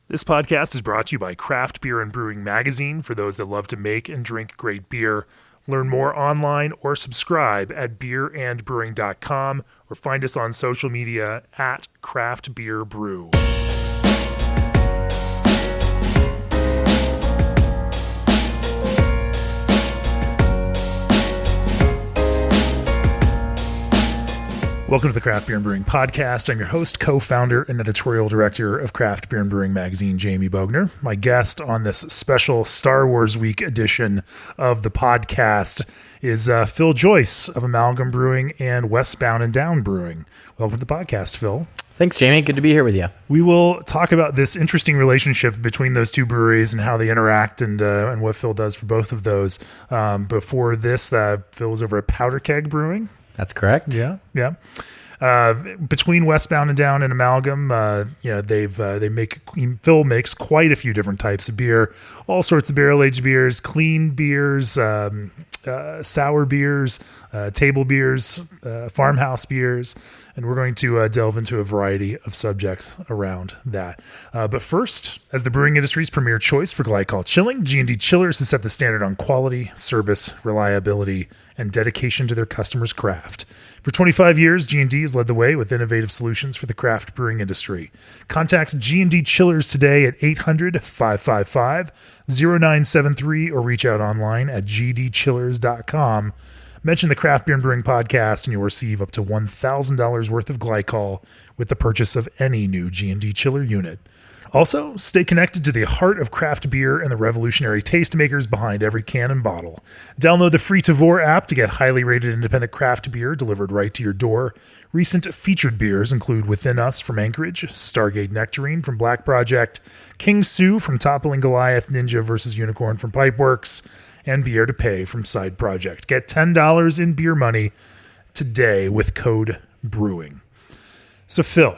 This podcast is brought to you by Craft Beer and Brewing Magazine for those that love to make and drink great beer. Learn more online or subscribe at beerandbrewing.com or find us on social media at Craft Beer Brew. Welcome to the Craft Beer and Brewing Podcast. I'm your host, co-founder, and editorial director of Craft Beer and Brewing Magazine, Jamie Bogner. My guest on this special Star Wars Week edition of the podcast is Phil Joyce of Amalgam Brewing and Westbound Down Brewing. Welcome to the podcast, Phil. Thanks, Jamie. Good to be here with you. We will talk about this interesting relationship between those two breweries and how they interact and what Phil does for both of those. Before this, Phil was over at Powder Keg Brewing. That's correct. Yeah. Between Westbound and Down and Amalgam, Phil makes quite a few different types of beer, all sorts of barrel-aged beers, clean beers, sour beers, table beers, farmhouse beers, and we're going to delve into a variety of subjects around that. But first, as the brewing industry's premier choice for glycol chilling, G&D Chillers has set the standard on quality, service, reliability, and dedication to their customers' craft. For 25 years, G&D has led the way with innovative solutions for the craft brewing industry. Contact G&D Chillers today at 800-555-0973 or reach out online at gdchillers.com. Mention the Craft Beer and Brewing Podcast and you'll receive up to $1,000 worth of glycol with the purchase of any new G&D chiller unit. Also, stay connected to the heart of craft beer and the revolutionary tastemakers behind every can and bottle. Download the free Tavour app to get highly rated independent craft beer delivered right to your door. Recent featured beers include Within Us from Anchorage, Stargate Nectarine from Black Project, King Sue from Toppling Goliath, Ninja vs. Unicorn from Pipeworks, and Beer to Pay from Side Project. Get $10 in beer money today with code BREWING. So Phil,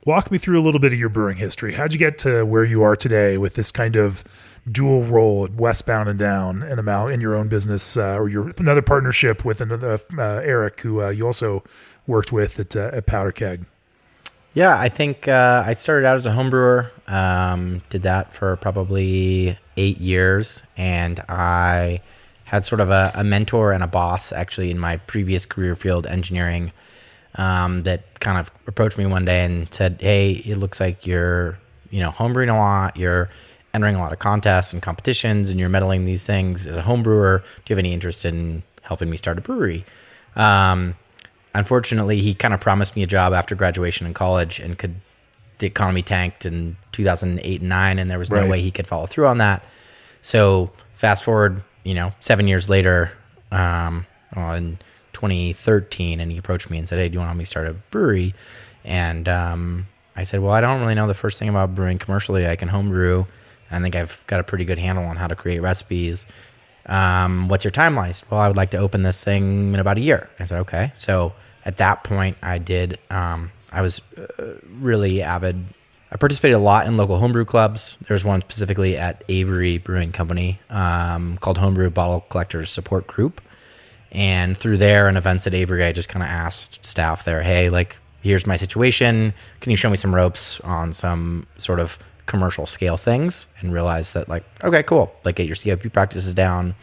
walk me through a little bit of your brewing history. How'd you get to where you are today with this kind of dual role at Westbound and Down and in your own business, or your another partnership with another Eric, who you also worked with at Powder Keg? Yeah, I think I started out as a home brewer, did that for probably 8 years, and I had sort of a mentor and a boss actually in my previous career field, engineering, that kind of approached me one day and said, "Hey, it looks like you're, homebrewing a lot. You're entering a lot of contests and competitions, and you're meddling these things as a home brewer. Do you have any interest in helping me start a brewery?" Unfortunately, he kind of promised me a job after graduation in college, and the economy tanked in 2008 and 9, and there was no way he could follow through on that. So fast forward, 7 years later, in 2013, and he approached me and said, "Hey, do you want to help me start a brewery?" And I said, "Well, I don't really know the first thing about brewing commercially. I can home brew. I think I've got a pretty good handle on how to create recipes. What's your timeline?" He said, "Well, I would like to open this thing in about a year." I said, "Okay." So at that point, I did. I was really avid. I participated a lot in local homebrew clubs. There's one specifically at Avery Brewing Company called Homebrew Bottle Collectors Support Group. And through there and events at Avery, I just kind of asked staff there, "Hey, here's my situation. Can you show me some ropes on some sort of commercial scale things?" And realized that, okay, cool. Get your COP practices down.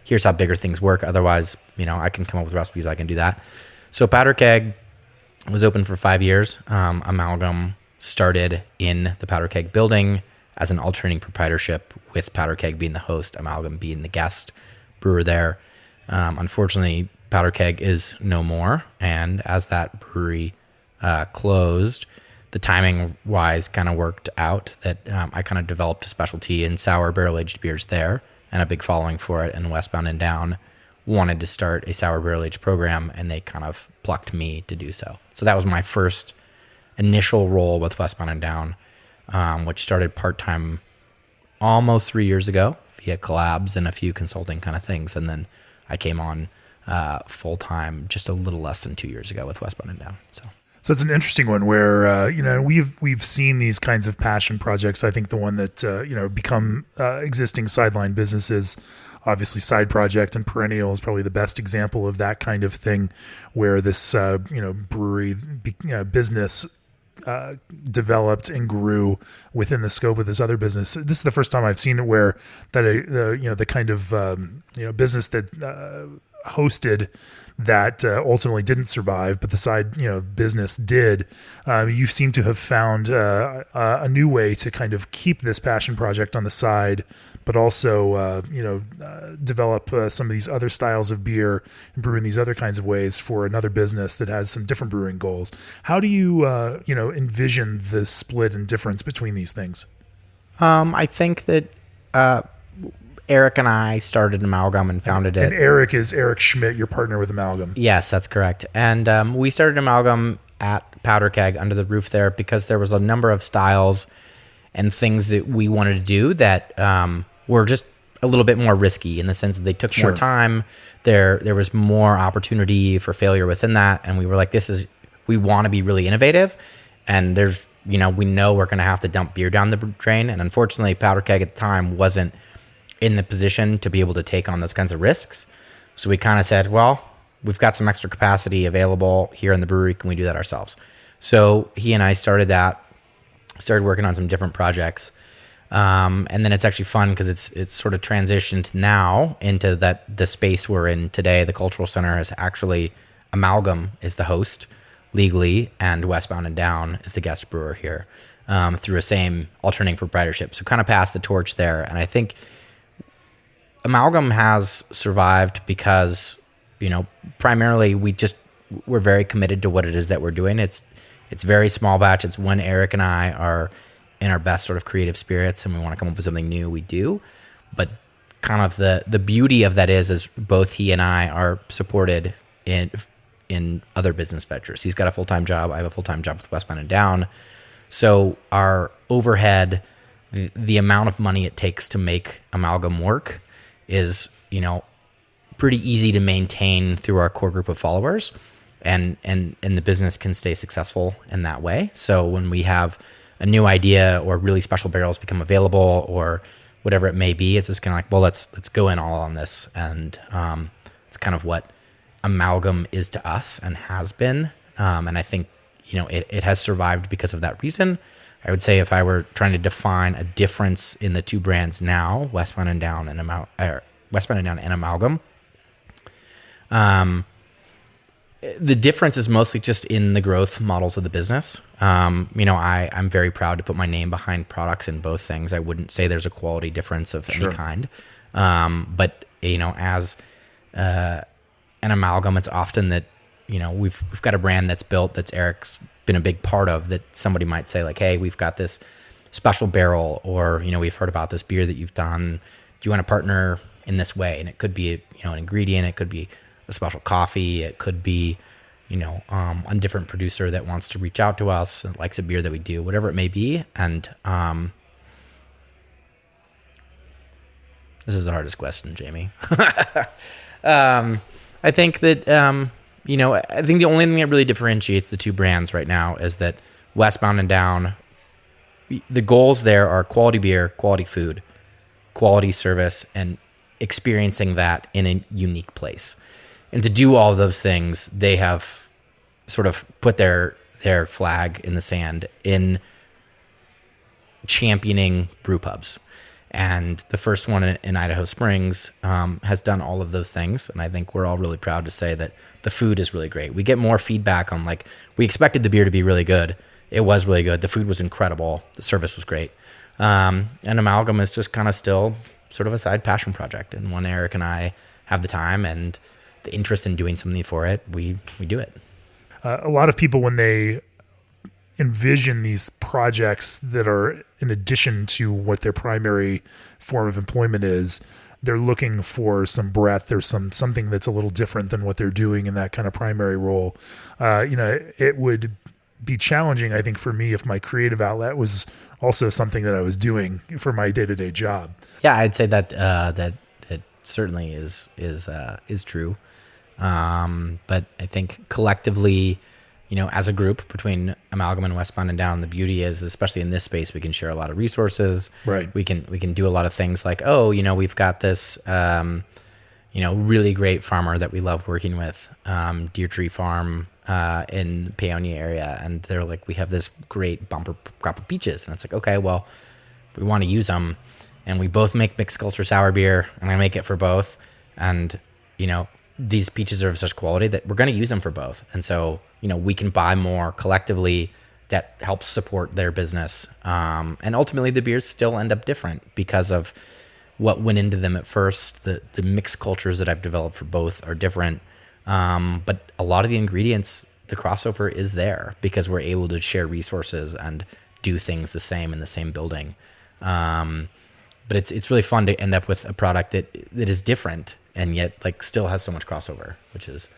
Here's how bigger things work. Otherwise, I can come up with recipes. I can do that. So Powder Keg was open for 5 years. Amalgam started in the Powder Keg building as an alternating proprietorship, with Powder Keg being the host, Amalgam being the guest brewer there. Unfortunately, Powder Keg is no more, and as that brewery closed, the timing-wise kind of worked out that I kind of developed a specialty in sour barrel-aged beers there, and a big following for it, and Westbound and Down wanted to start a sour barrel-aged program, and they kind of plucked me to do so. So that was my first initial role with Westbound and Down, which started part-time almost 3 years ago via collabs and a few consulting kind of things, and then I came on full-time just a little less than 2 years ago with Westbound and Down. So it's an interesting one where, we've seen these kinds of passion projects. I think the one that, become existing sideline businesses, obviously Side Project and Perennial is probably the best example of that kind of thing, where this, brewery business developed and grew within the scope of this other business. This is the first time I've seen it where that the kind of business that hosted that ultimately didn't survive, but the side business did. You seem to have found a new way to kind of keep this passion project on the side, but also develop some of these other styles of beer and brew in these other kinds of ways for another business that has some different brewing goals. How do you envision the split and difference between these things? I think that Eric and I started Amalgam and founded it. And Eric is Eric Schmidt, your partner with Amalgam. Yes, that's correct. And we started Amalgam at Powder Keg under the roof there because there was a number of styles and things that we wanted to do that were just a little bit more risky in the sense that they took more time. There was more opportunity for failure within that. And we were like, we want to be really innovative. And there's, we know we're going to have to dump beer down the drain. And unfortunately, Powder Keg at the time wasn't in the position to be able to take on those kinds of risks. So we kind of said, well, we've got some extra capacity available here in the brewery. Can we do that ourselves? So he and I started working on some different projects. And then it's actually fun because it's sort of transitioned now into the space we're in today. The Cultural Center is actually Amalgam is the host legally, and Westbound Down is the guest brewer here through a same alternating proprietorship. So kind of passed the torch there. And I think Amalgam has survived because, primarily we're very committed to what it is that we're doing. It's very small batch. It's when Eric and I are in our best sort of creative spirits and we want to come up with something new, we do. But kind of the beauty of that is both he and I are supported in other business ventures. He's got a full-time job. I have a full-time job with Westbound Down. So our overhead, the amount of money it takes to make Amalgam work is, pretty easy to maintain through our core group of followers, and the business can stay successful in that way. So when we have a new idea or really special barrels become available or whatever it may be, it's just kind of like, well, let's go in all on this. And it's kind of what Amalgam is to us and has been. And I think, it has survived because of that reason. I would say if I were trying to define a difference in the two brands now, Westbound Down and Amalgam, the difference is mostly just in the growth models of the business. I'm very proud to put my name behind products in both things. I wouldn't say there's a quality difference of any kind. But as an Amalgam, it's often that, we've got a brand that's built that's Eric's been a big part of, that somebody might say like, hey, we've got this special barrel, or, we've heard about this beer that you've done. Do you want to partner in this way? And it could be, an ingredient. It could be a special coffee. It could be, a different producer that wants to reach out to us and likes a beer that we do, whatever it may be. And this is the hardest question, Jamie. I think that, I think the only thing that really differentiates the two brands right now is that Westbound Down, the goals there are quality beer, quality food, quality service, and experiencing that in a unique place. And to do all of those things, they have sort of put their flag in the sand in championing brew pubs. And the first one in Idaho Springs has done all of those things. And I think we're all really proud to say that the food is really great. We get more feedback on, like, we expected the beer to be really good. It was really good. The food was incredible. The service was great. And Amalgam is just kind of still sort of a side passion project. And when Eric and I have the time and the interest in doing something for it, we do it. A lot of people, when they envision these projects that are in addition to what their primary form of employment is, they're looking for some breadth or something that's a little different than what they're doing in that kind of primary role. It would be challenging, I think, for me if my creative outlet was also something that I was doing for my day-to-day job. Yeah, I'd say that that it certainly is true. But I think collectively, as a group between Amalgam and Westbound Down, the beauty is, especially in this space, we can share a lot of resources. Right. We can do a lot of things like, we've got this, really great farmer that we love working with, Deer Tree Farm in Paonia area. And they're like, we have this great bumper crop of peaches. And it's like, okay, well, we want to use them. And we both make mixed culture sour beer, and I make it for both. And, these peaches are of such quality that we're going to use them for both. And so, we can buy more collectively that helps support their business. And ultimately the beers still end up different because of what went into them at first. The mixed cultures that I've developed for both are different. But a lot of the ingredients, the crossover is there because we're able to share resources and do things the same in the same building. But it's really fun to end up with a product that is different and yet like still has so much crossover, which is...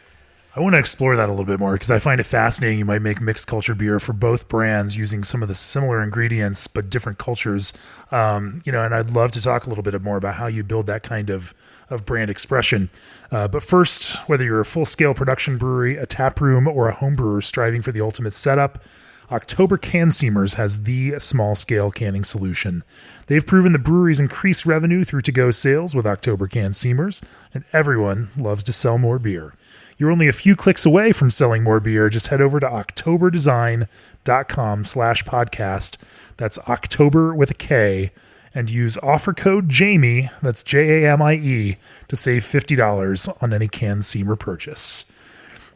I want to explore that a little bit more because I find it fascinating. You might make mixed culture beer for both brands using some of the similar ingredients but different cultures. And I'd love to talk a little bit more about how you build that kind of brand expression. But first, whether you're a full-scale production brewery, a tap room, or a home brewer striving for the ultimate setup, October Can Steamers has the small-scale canning solution. They've proven the breweries increase revenue through to-go sales with October Can Steamers, and everyone loves to sell more beer. You're only a few clicks away from selling more beer. Just head over to octoberdesign.com/podcast. That's October with a K, and use offer code JAMIE, that's JAMIE, to save $50 on any Can Steamer purchase.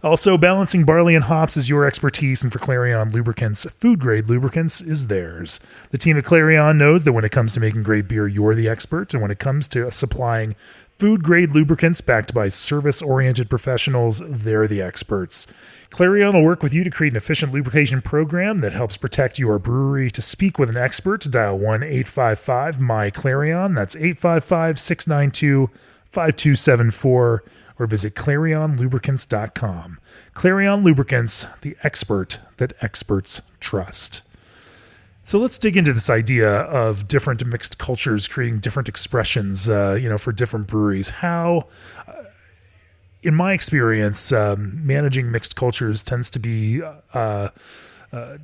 Also, balancing barley and hops is your expertise, and for Clarion Lubricants, food-grade lubricants is theirs. The team at Clarion knows that when it comes to making great beer, you're the expert, and when it comes to supplying food-grade lubricants backed by service-oriented professionals, they're the experts. Clarion will work with you to create an efficient lubrication program that helps protect your brewery. To speak with an expert, dial 1-855-MY-CLARION. That's 855-692-5274. Or visit ClarionLubricants.com. Clarion Lubricants, the expert that experts trust. So let's dig into this idea of different mixed cultures creating different expressions, for different breweries. How, in my experience, managing mixed cultures tends to be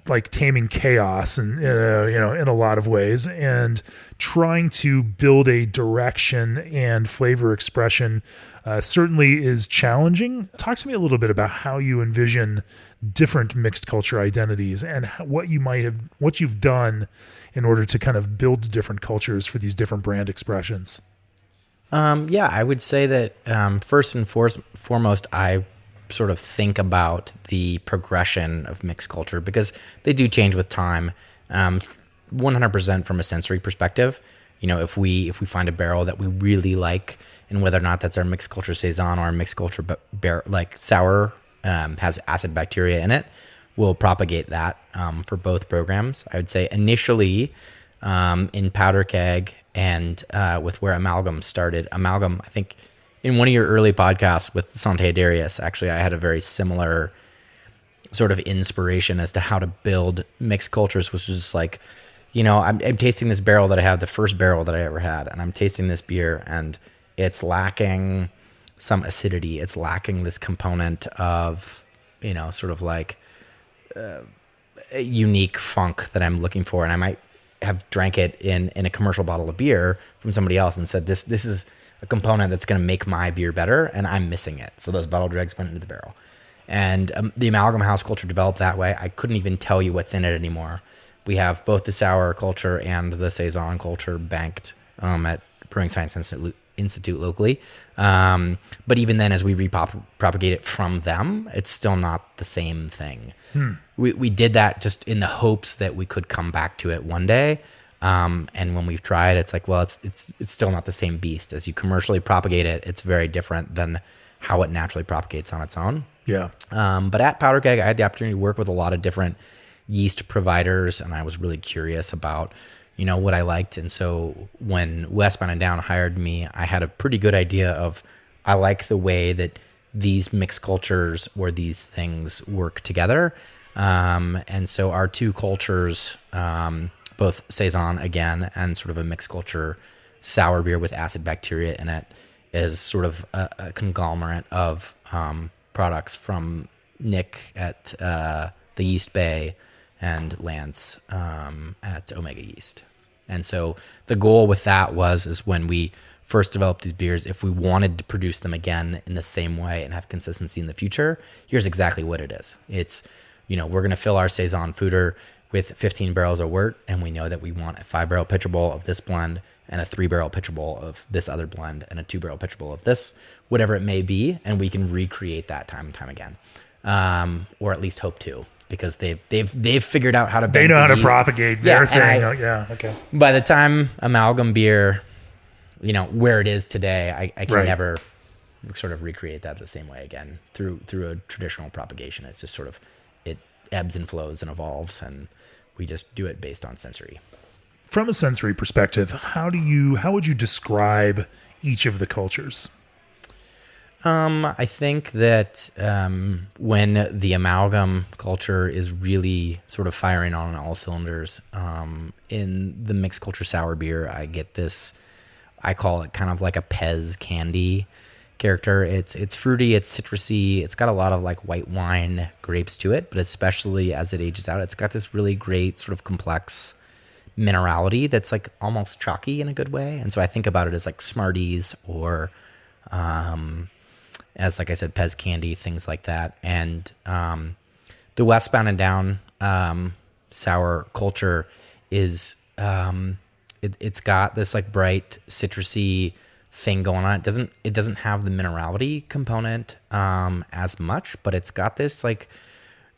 like taming chaos, and in a lot of ways, and trying to build a direction and flavor expression certainly is challenging. Talk to me a little bit about how you envision different mixed culture identities and what you've done in order to kind of build different cultures for these different brand expressions. I would say that first and foremost, I sort of think about the progression of mixed culture because they do change with time. 100% from a sensory perspective. If we find a barrel that we really like, and whether or not that's our mixed culture saison or our mixed culture like sour has acid bacteria in it, we'll propagate that for both programs. I would say initially in powder keg and with where Amalgam started. Amalgam, I think, in one of your early podcasts with Sante Darius, actually, I had a very similar sort of inspiration as to how to build mixed cultures, which was just like, I'm tasting this barrel that I have, the first barrel that I ever had, and I'm tasting this beer, and it's lacking some acidity. It's lacking this component of, sort of like a unique funk that I'm looking for, and I might have drank it in a commercial bottle of beer from somebody else and said, this is a component that's going to make my beer better, and I'm missing it. So those bottle dregs went into the barrel. And the Amalgam House culture developed that way. I couldn't even tell you what's in it anymore. We have both the sour culture and the saison culture banked at Brewing Science Institute locally. But even then, as we repropagate it from them, it's still not the same thing. We did that just in the hopes that we could come back to it one day. And when we've tried, it's like, well, it's still not the same beast. As you commercially propagate it, it's very different than how it naturally propagates on its own. Yeah. But at Powder Keg, I had the opportunity to work with a lot of different yeast providers, and I was really curious about, what I liked. And so when Westbound Down hired me, I had a pretty good idea of, I like the way that these mixed cultures or these things work together. And so our two cultures, both saison again and sort of a mixed culture sour beer with acid bacteria in it, is sort of a conglomerate of products from Nick at the Yeast Bay and Lance at Omega Yeast. And so the goal with that is when we first developed these beers, if we wanted to produce them again in the same way and have consistency in the future, here's exactly what it is. It's, we're going to fill our Saison foeder with 15 barrels of wort, and we know that we want a 5-barrel pitchable of this blend and a 3-barrel pitchable of this other blend and a 2-barrel pitchable of this, whatever it may be, and we can recreate that time and time again, or at least hope to, because they've figured out how to. They know how to propagate their thing. Okay. By the time amalgam beer, where it is today, I can never sort of recreate that the same way again through a traditional propagation. It's just sort of, it ebbs and flows and evolves, and we just do it based on sensory. From a sensory perspective, how would you describe each of the cultures? I think that when the amalgam culture is really sort of firing on all cylinders, in the mixed culture sour beer, I get this, I call it kind of like a Pez candy character. It's fruity, it's citrusy, it's got a lot of like white wine grapes to it, but especially as it ages out, it's got this really great sort of complex minerality that's like almost chalky in a good way. And so I think about it as like Smarties or as like I said, Pez candy, things like that. And the Westbound and Down sour culture is it's got this like bright citrusy thing going on. It doesn't have the minerality component as much, but it's got this like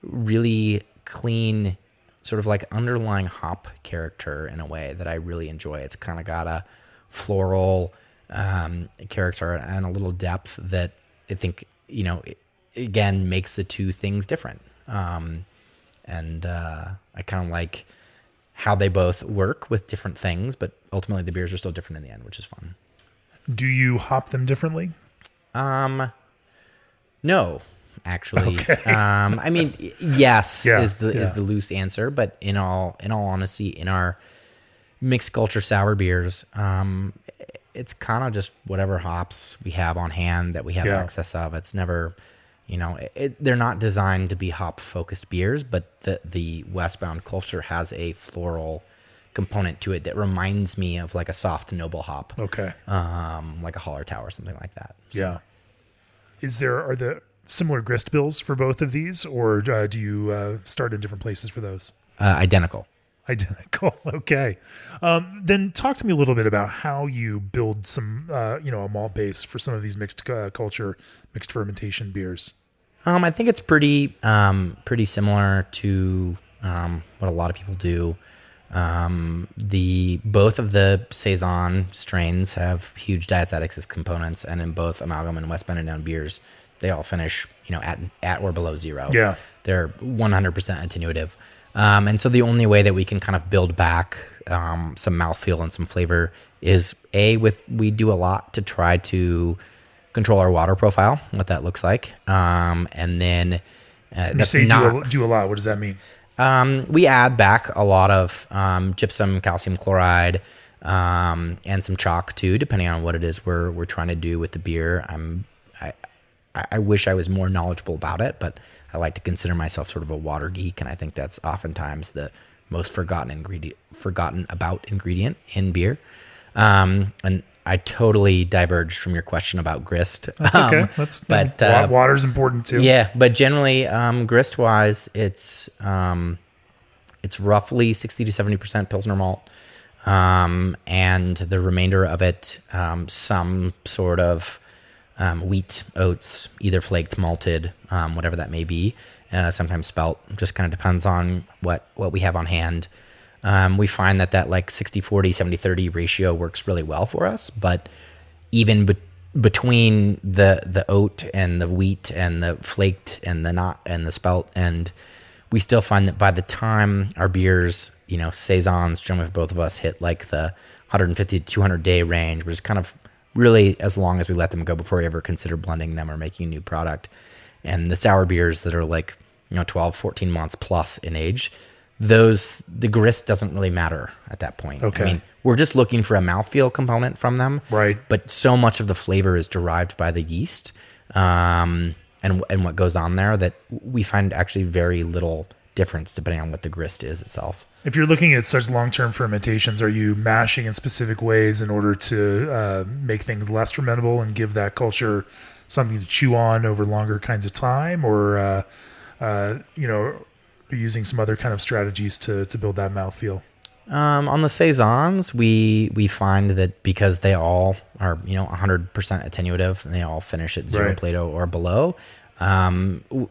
really clean sort of like underlying hop character in a way that I really enjoy. It's kind of got a floral character and a little depth that I think, again, makes the two things different. And I kind of like how they both work with different things, but ultimately the beers are still different in the end, which is fun. Do you hop them differently? No, actually. Okay. I mean, yes is the loose answer, but in all honesty, in our mixed culture sour beers, it's kind of just whatever hops we have on hand that we have access of. It's never, they're not designed to be hop focused beers, but the Westbound culture has a floral component to it that reminds me of like a soft noble hop. Okay. Like a Hallertau or something like that. So. Yeah. Are there similar grist bills for both of these, or do you start in different places for those? Identical. Okay. Then talk to me a little bit about how you build some, a malt base for some of these mixed culture, mixed fermentation beers. I think it's pretty similar to what a lot of people do. Both of the Saison strains have huge diacetic as components, and in both amalgam and Westbound and Down beers, they all finish, at or below 0. Yeah. They're 100% attenuative. And so the only way that we can kind of build back some mouthfeel and some flavor is we do a lot to try to control our water profile, what that looks like. And then you say do a lot. What does that mean? We add back a lot of gypsum, calcium chloride, and some chalk too, depending on what it is we're trying to do with the beer. I wish I was more knowledgeable about it, but I like to consider myself sort of a water geek, and I think that's oftentimes the most forgotten about ingredient in beer. And I totally diverged from your question about grist. That's okay. Water's important too. Yeah, but generally, grist wise, it's roughly 60 to 70% Pilsner malt, and the remainder of it, some sort of wheat, oats, either flaked, malted, whatever that may be. Sometimes spelt. Just kind of depends on what we have on hand. We find that like 60-40, 70-30 ratio works really well for us. But even between the oat and the wheat and the flaked and the not and the spelt, and we still find that by the time our beers, Saisons, generally for both of us, hit like the 150 to 200 day range, which is kind of really as long as we let them go before we ever consider blending them or making a new product. And the sour beers that are like 12, 14 months plus in age, the grist doesn't really matter at that point. Okay. I mean, we're just looking for a mouthfeel component from them. Right. But so much of the flavor is derived by the yeast and what goes on there that we find actually very little difference depending on what the grist is itself. If you're looking at such long-term fermentations, are you mashing in specific ways in order to make things less fermentable and give that culture something to chew on over longer kinds of time, or using some other kind of strategies to build that mouthfeel? On the saisons, we find that because they all are 100% attenuative and they all finish at zero Plato or below,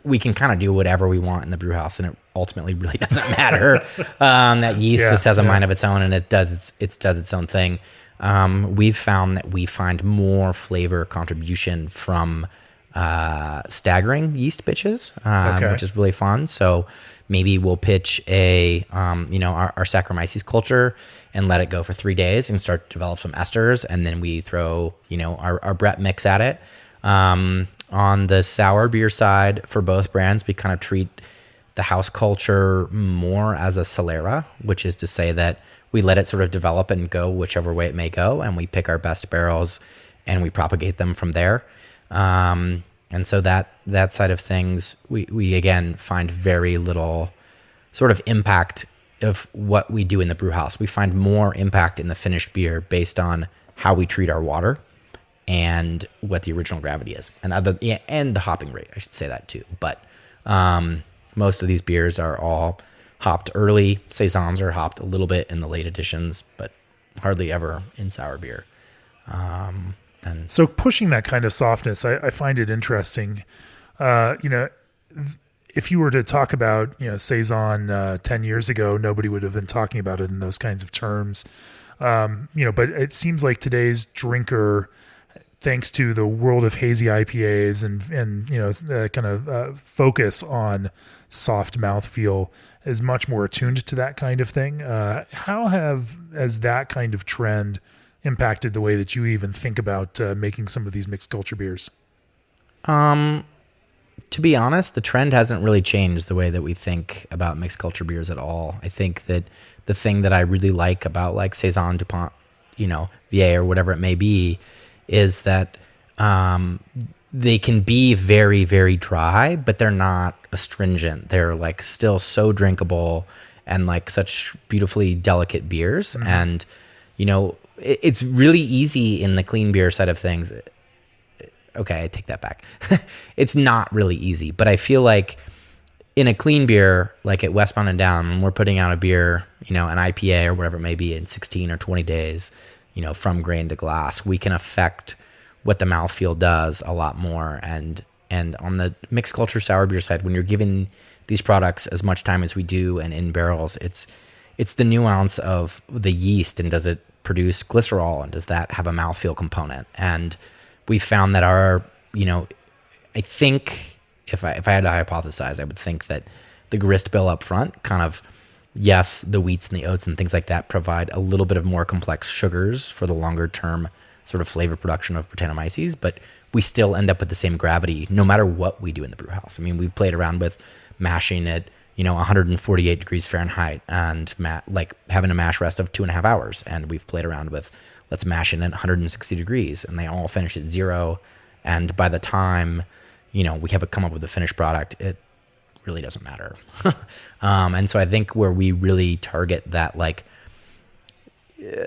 we can kind of do whatever we want in the brew house, and it ultimately really doesn't matter. That yeast just has a mind of its own, and it does its own thing. We've found that we find more flavor contribution from staggering yeast pitches, which is really fun. So maybe we'll pitch our Saccharomyces culture and let it go for 3 days and start to develop some esters, and then we throw our Brett mix at it. On the sour beer side, for both brands, we kind of treat the house culture more as a Solera, which is to say that we let it sort of develop and go whichever way it may go, and we pick our best barrels and we propagate them from there. And so that side of things, we again find very little sort of impact of what we do in the brew house. We find more impact in the finished beer based on how we treat our water and what the original gravity is, and the hopping rate. I should say that too. But most of these beers are all hopped early. Saisons are hopped a little bit in the late editions, but hardly ever in sour beer. And so pushing that kind of softness, I find it interesting. If you were to talk about saison 10 years ago, nobody would have been talking about it in those kinds of terms. But it seems like today's drinker, thanks to the world of hazy IPAs and kind of focus on soft mouthfeel, is much more attuned to that kind of thing. How has that kind of trend impacted the way that you even think about making some of these mixed culture beers? To be honest, the trend hasn't really changed the way that we think about mixed culture beers at all. I think that the thing that I really like about like Saison, DuPont, VA or whatever it may be, is that they can be very, very dry, but they're not astringent. They're like still so drinkable and like such beautifully delicate beers. Mm-hmm. And, it's really easy in the clean beer side of things. Okay, I take that back. It's not really easy, but I feel like in a clean beer, like at Westbound and Down, when we're putting out a beer, an IPA or whatever it may be in 16 or 20 days, from grain to glass, we can affect what the mouthfeel does a lot more. And on the mixed culture sour beer side, when you're giving these products as much time as we do and in barrels, it's the nuance of the yeast, and does it produce glycerol, and does that have a mouthfeel component? And we found that I think if I had to hypothesize, I would think that the grist bill up front kind of, yes, the wheats and the oats and things like that provide a little bit of more complex sugars for the longer term sort of flavor production of Brettanomyces, but we still end up with the same gravity no matter what we do in the brew house. I mean, we've played around with mashing at 148 degrees Fahrenheit and having a mash rest of 2.5 hours, and we've played around with let's mash it at 160 degrees, and they all finish at 0. And by the time, we have come up with a finished product, it really doesn't matter. And so I think where we really target that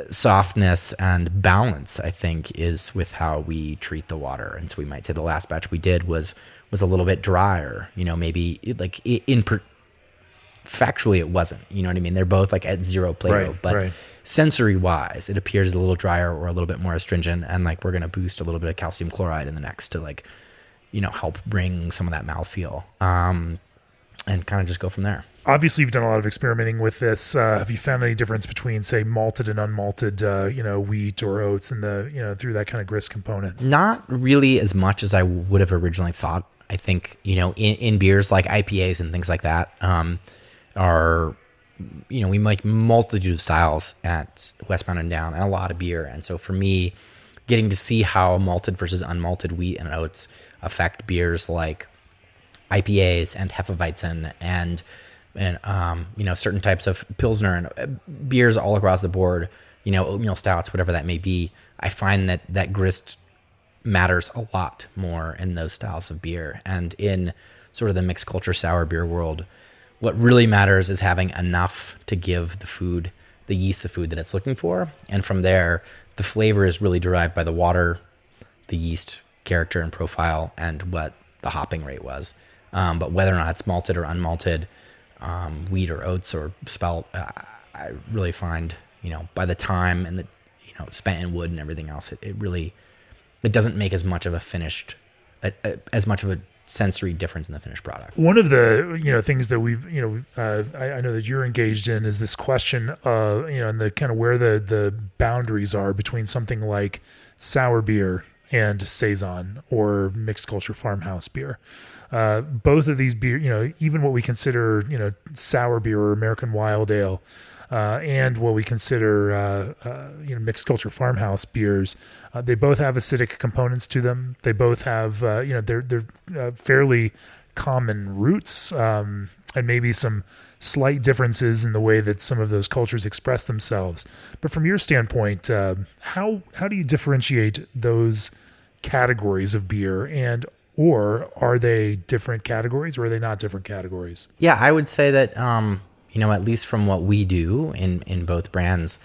softness and balance, I think, is with how we treat the water. And so we might say the last batch we did was a little bit drier, maybe factually it wasn't, you know what I mean? They're both like at 0 Plato, but sensory wise, it appears a little drier or a little bit more astringent. And we're going to boost a little bit of calcium chloride in the next to help bring some of that mouthfeel, and kind of just go from there. Obviously you've done a lot of experimenting with this. Have you found any difference between, say, malted and unmalted, wheat or oats and through that kind of grist component? Not really as much as I would have originally thought. I think, in beers like IPAs and things like that, we make multitude of styles at Westbound and Down and a lot of beer. And so for me, getting to see how malted versus unmalted wheat and oats affect beers like IPAs and Hefeweizen and certain types of Pilsner and beers all across the board, oatmeal stouts, whatever that may be, I find that grist matters a lot more in those styles of beer. And in sort of the mixed culture sour beer world, What really matters is having enough to give the yeast the food that it's looking for. And from there, the flavor is really derived by the water, the yeast character and profile, and what the hopping rate was. But whether or not it's malted or unmalted, wheat or oats or spelt, I really find, by the time and the, spent in wood and everything else, it doesn't make as much of as much of a sensory difference in the finished product. One of the things that we've I know that you're engaged in is this question of and the kind of where the boundaries are between something like sour beer and saison or mixed culture farmhouse beer. Both of these beer, even what we consider sour beer or American wild ale, and what we consider mixed culture farmhouse beers, they both have acidic components to them. They both have they're fairly common roots, and maybe some slight differences in the way that some of those cultures express themselves. But from your standpoint, how do you differentiate those categories of beer, and or are they different categories, or are they not different categories? Yeah, I would say that at least from what we do in both brands,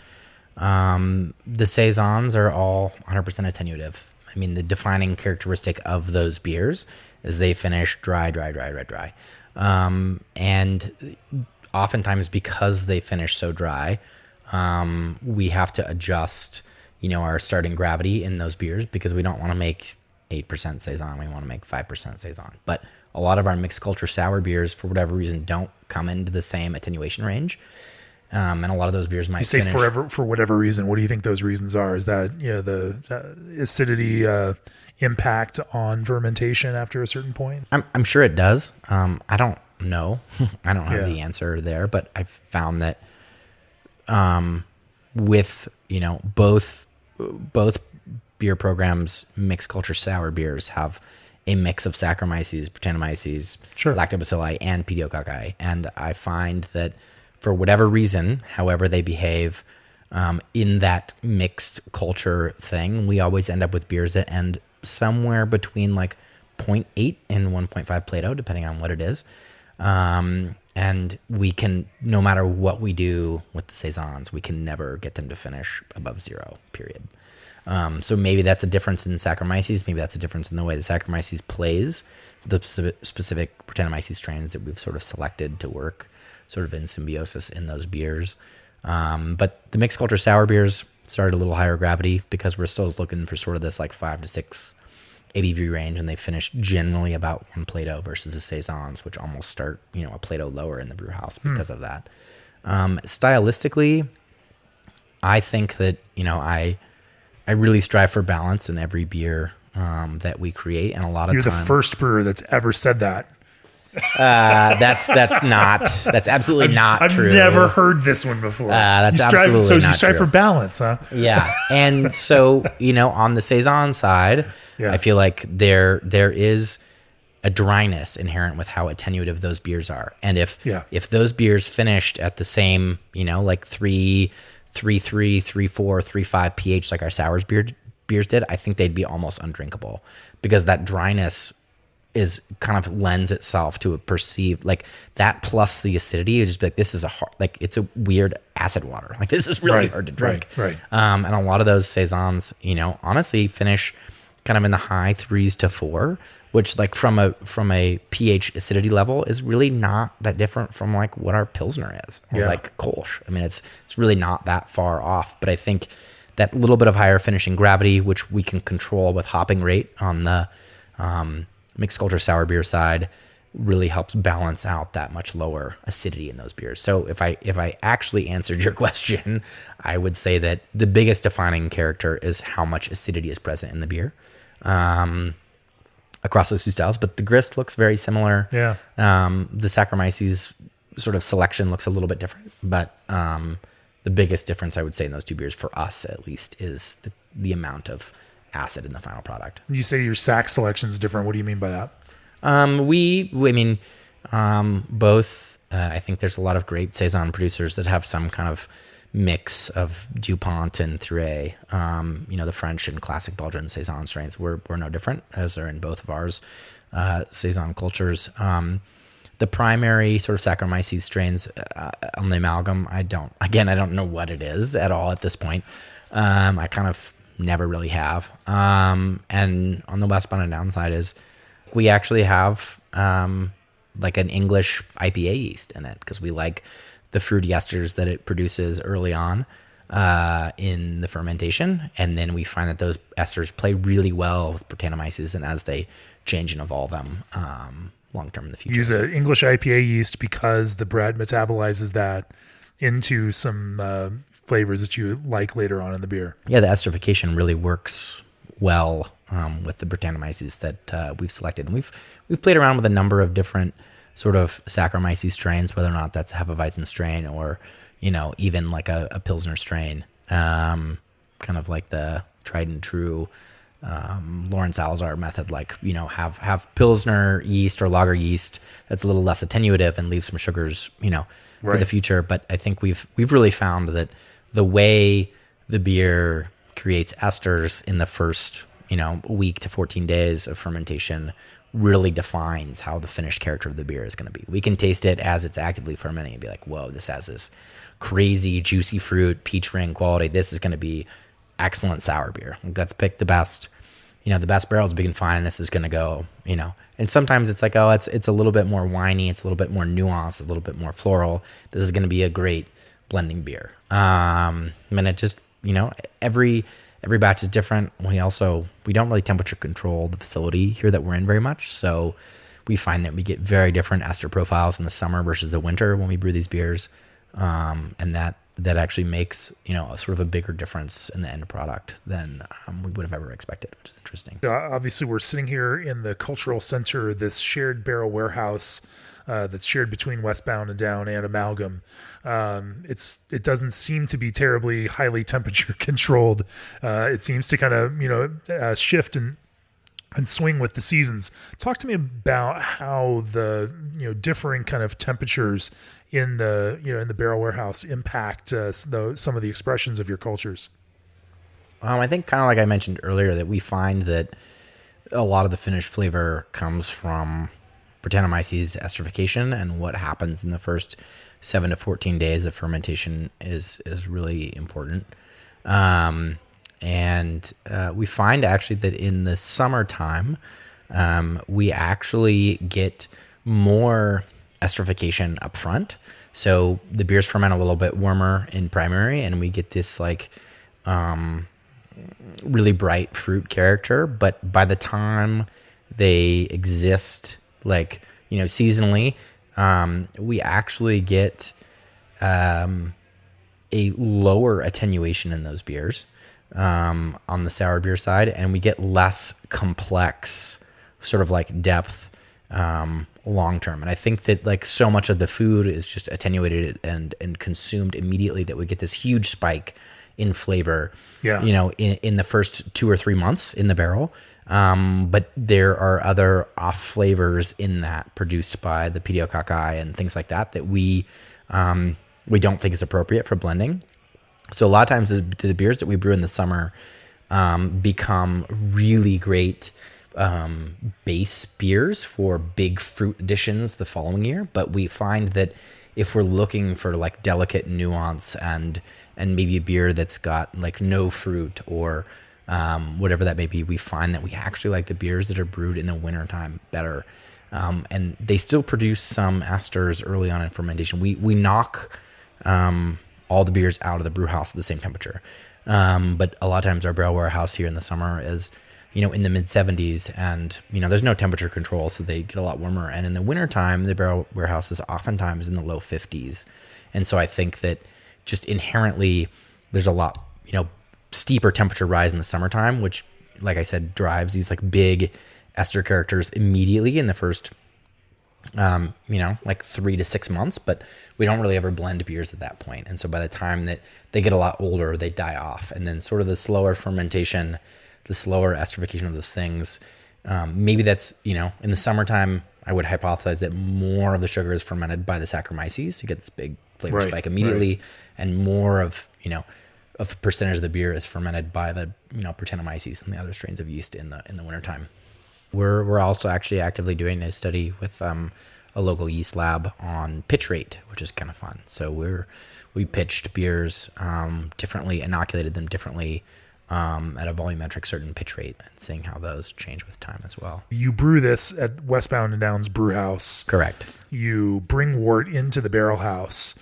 the saisons are all 100% attenuative. I mean, the defining characteristic of those beers is they finish dry. And oftentimes because they finish so dry, we have to adjust, our starting gravity in those beers because we don't want to make 8% saison. We want to make 5% saison. But a lot of our mixed culture sour beers, for whatever reason, don't come into the same attenuation range. And a lot of those beers might finish. For whatever reason. What do you think those reasons are? Is that the acidity impact on fermentation after a certain point? I'm sure it does. I don't know. I don't have the answer there, but I've found that with both beer programs, mixed culture sour beers have a mix of Saccharomyces, Brettanomyces, Lactobacilli, and Pediococcus. And I find that for whatever reason, however they behave in that mixed culture thing, we always end up with beers that end somewhere between like 0.8 and 1.5 Plato, depending on what it is. And we can, no matter what we do with the saisons, we can never get them to finish above 0, period. So maybe that's a difference in Saccharomyces. Maybe that's a difference in the way the Saccharomyces plays with the specific Brettanomyces strains that we've sort of selected to work sort of in symbiosis in those beers. But the mixed culture sour beers started a little higher gravity because we're still looking for sort of this like 5 to 6 ABV range, and they finish generally about 1 Plato versus the saisons, which almost start a Plato lower in the brew house because of that. Stylistically, I think that I really strive for balance in every beer that we create, and a lot of You're the first brewer that's ever said that. That's absolutely not true. I've never heard this one before. That's absolutely not true. So you strive for balance, huh? Yeah, and so on the saison side, I feel like there is a dryness inherent with how attenuative those beers are, and if those beers finished at the same like 3.3, 3.4, 3.5 pH like our sours beers did, I think they'd be almost undrinkable because that dryness is kind of lends itself to a perceived like that plus the acidity is just like this is it's a weird acid water, like this is really hard to drink. Right. And a lot of those saisons honestly finish kind of in the high 3s to 4, which like from a pH acidity level is really not that different from like what our Pilsner is or like Kolsch. I mean it's really not that far off, but I think that little bit of higher finishing gravity, which we can control with hopping rate on the mixed culture sour beer side, really helps balance out that much lower acidity in those beers. So if I actually answered your question, I would say that the biggest defining character is how much acidity is present in the beer across those two styles. But the grist looks very similar. Yeah. The Saccharomyces sort of selection looks a little bit different, but the biggest difference I would say in those two beers, for us at least, is the amount of acid in the final product. You say your sack selection is different. What do you mean by that? Both. I think there's a lot of great saison producers that have some kind of mix of DuPont and Thierry. The French and classic Belgian saison strains. We're no different, as are in both of ours saison cultures. The primary sort of Saccharomyces strains on the amalgam, I don't know what it is at all at this point. I kind of never really have. And on the Westbound Down side is we actually have like an English IPA yeast in it because we like the fruity esters that it produces early on in the fermentation. And then we find that those esters play really well with Brettanomyces and as they change and evolve them long term in the future. Use an English IPA yeast because the bread metabolizes that into some flavors that you like later on in the beer. Yeah, the esterification really works well with the Brettanomyces that we've selected. And we've played around with a number of different sort of Saccharomyces strains, whether or not that's a Hefeweizen strain or, even like a Pilsner strain, kind of like the tried and true Lauren Salazar method, like, have Pilsner yeast or lager yeast that's a little less attenuative and leave some sugars, for the future. But I think we've really found that the way the beer creates esters in the first, week to 14 days of fermentation really defines how the finished character of the beer is going to be. We can taste it as it's actively fermenting and be like, whoa, this has this crazy juicy fruit, peach ring quality. This is going to be excellent sour beer. Let's pick the best, the best barrels we can find, and this is going to go, And sometimes it's like, oh, it's a little bit more winey, it's a little bit more nuanced, a little bit more floral. This is going to be a great blending beer. And it just, every batch is different. We don't really temperature control the facility here that we're in very much. So we find that we get very different ester profiles in the summer versus the winter when we brew these beers. And that actually makes, a sort of a bigger difference in the end product than we would have ever expected, which is interesting. Obviously, we're sitting here in the cultural center, this shared barrel warehouse that's shared between Westbound and Down and Amalgam. It doesn't seem to be terribly highly temperature controlled. It seems to kind of, shift and swing with the seasons. Talk to me about how the, differing kind of temperatures in the barrel warehouse impact some of the expressions of your cultures. I think kind of like I mentioned earlier that we find that a lot of the finished flavor comes from Brettanomyces esterification, and what happens in the first 7 to 14 days of fermentation is really important. And we find actually that in the summertime, we actually get more esterification up front. So the beers ferment a little bit warmer in primary, and we get this like really bright fruit character. But by the time they exist, like, seasonally, we actually get a lower attenuation in those beers on the sour beer side, and we get less complex sort of like depth long term. And I think that like so much of the food is just attenuated and consumed immediately that we get this huge spike in flavor, in the first 2 or 3 months in the barrel. But there are other off flavors in that produced by the Pediococcus and things like that we don't think is appropriate for blending. So a lot of times the beers that we brew in the summer become really great base beers for big fruit additions the following year. But we find that if we're looking for like delicate nuance and maybe a beer that's got like no fruit or whatever that may be, we find that we actually like the beers that are brewed in the wintertime better. And they still produce some esters early on in fermentation. We knock all the beers out of the brew house at the same temperature. But a lot of times our barrel warehouse here in the summer is, in the mid 70s, and, there's no temperature control, so they get a lot warmer. And in the wintertime, the barrel warehouse is oftentimes in the low 50s. And so I think that just inherently there's a lot, steeper temperature rise in the summertime, which, like I said, drives these like big ester characters immediately in the first, like 3 to 6 months, but we don't really ever blend beers at that point. And so by the time that they get a lot older, they die off. And then sort of the slower fermentation, the slower esterification of those things, maybe that's, in the summertime, I would hypothesize that more of the sugar is fermented by the Saccharomyces. You get this big flavor spike immediately, and more of, a percentage of the beer is fermented by the, Brettanomyces and the other strains of yeast in the wintertime. We're also actually actively doing a study with a a local yeast lab on pitch rate, which is kind of fun. So we pitched beers differently, inoculated them differently at a volumetric certain pitch rate, and seeing how those change with time as well. You brew this at Westbound Down's brew house. Correct. You bring wort into the barrel house.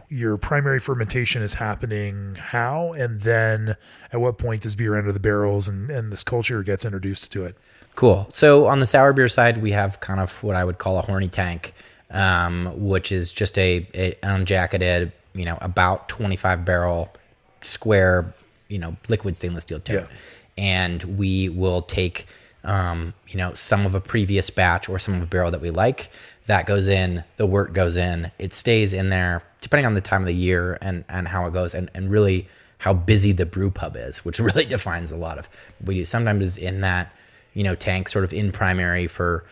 Your primary fermentation is happening how? And then at what point does beer enter the barrels and this culture gets introduced to it? Cool. So on the sour beer side, we have kind of what I would call a horny tank, which is just a unjacketed, about 25 barrel square, liquid stainless steel tip. Yeah. And we will take, some of a previous batch or some of a barrel that we like. That goes in, the wort goes in, it stays in there, depending on the time of the year and how it goes, and really how busy the brew pub is, which really defines a lot of what we do. Sometimes is in that, tank sort of in primary for,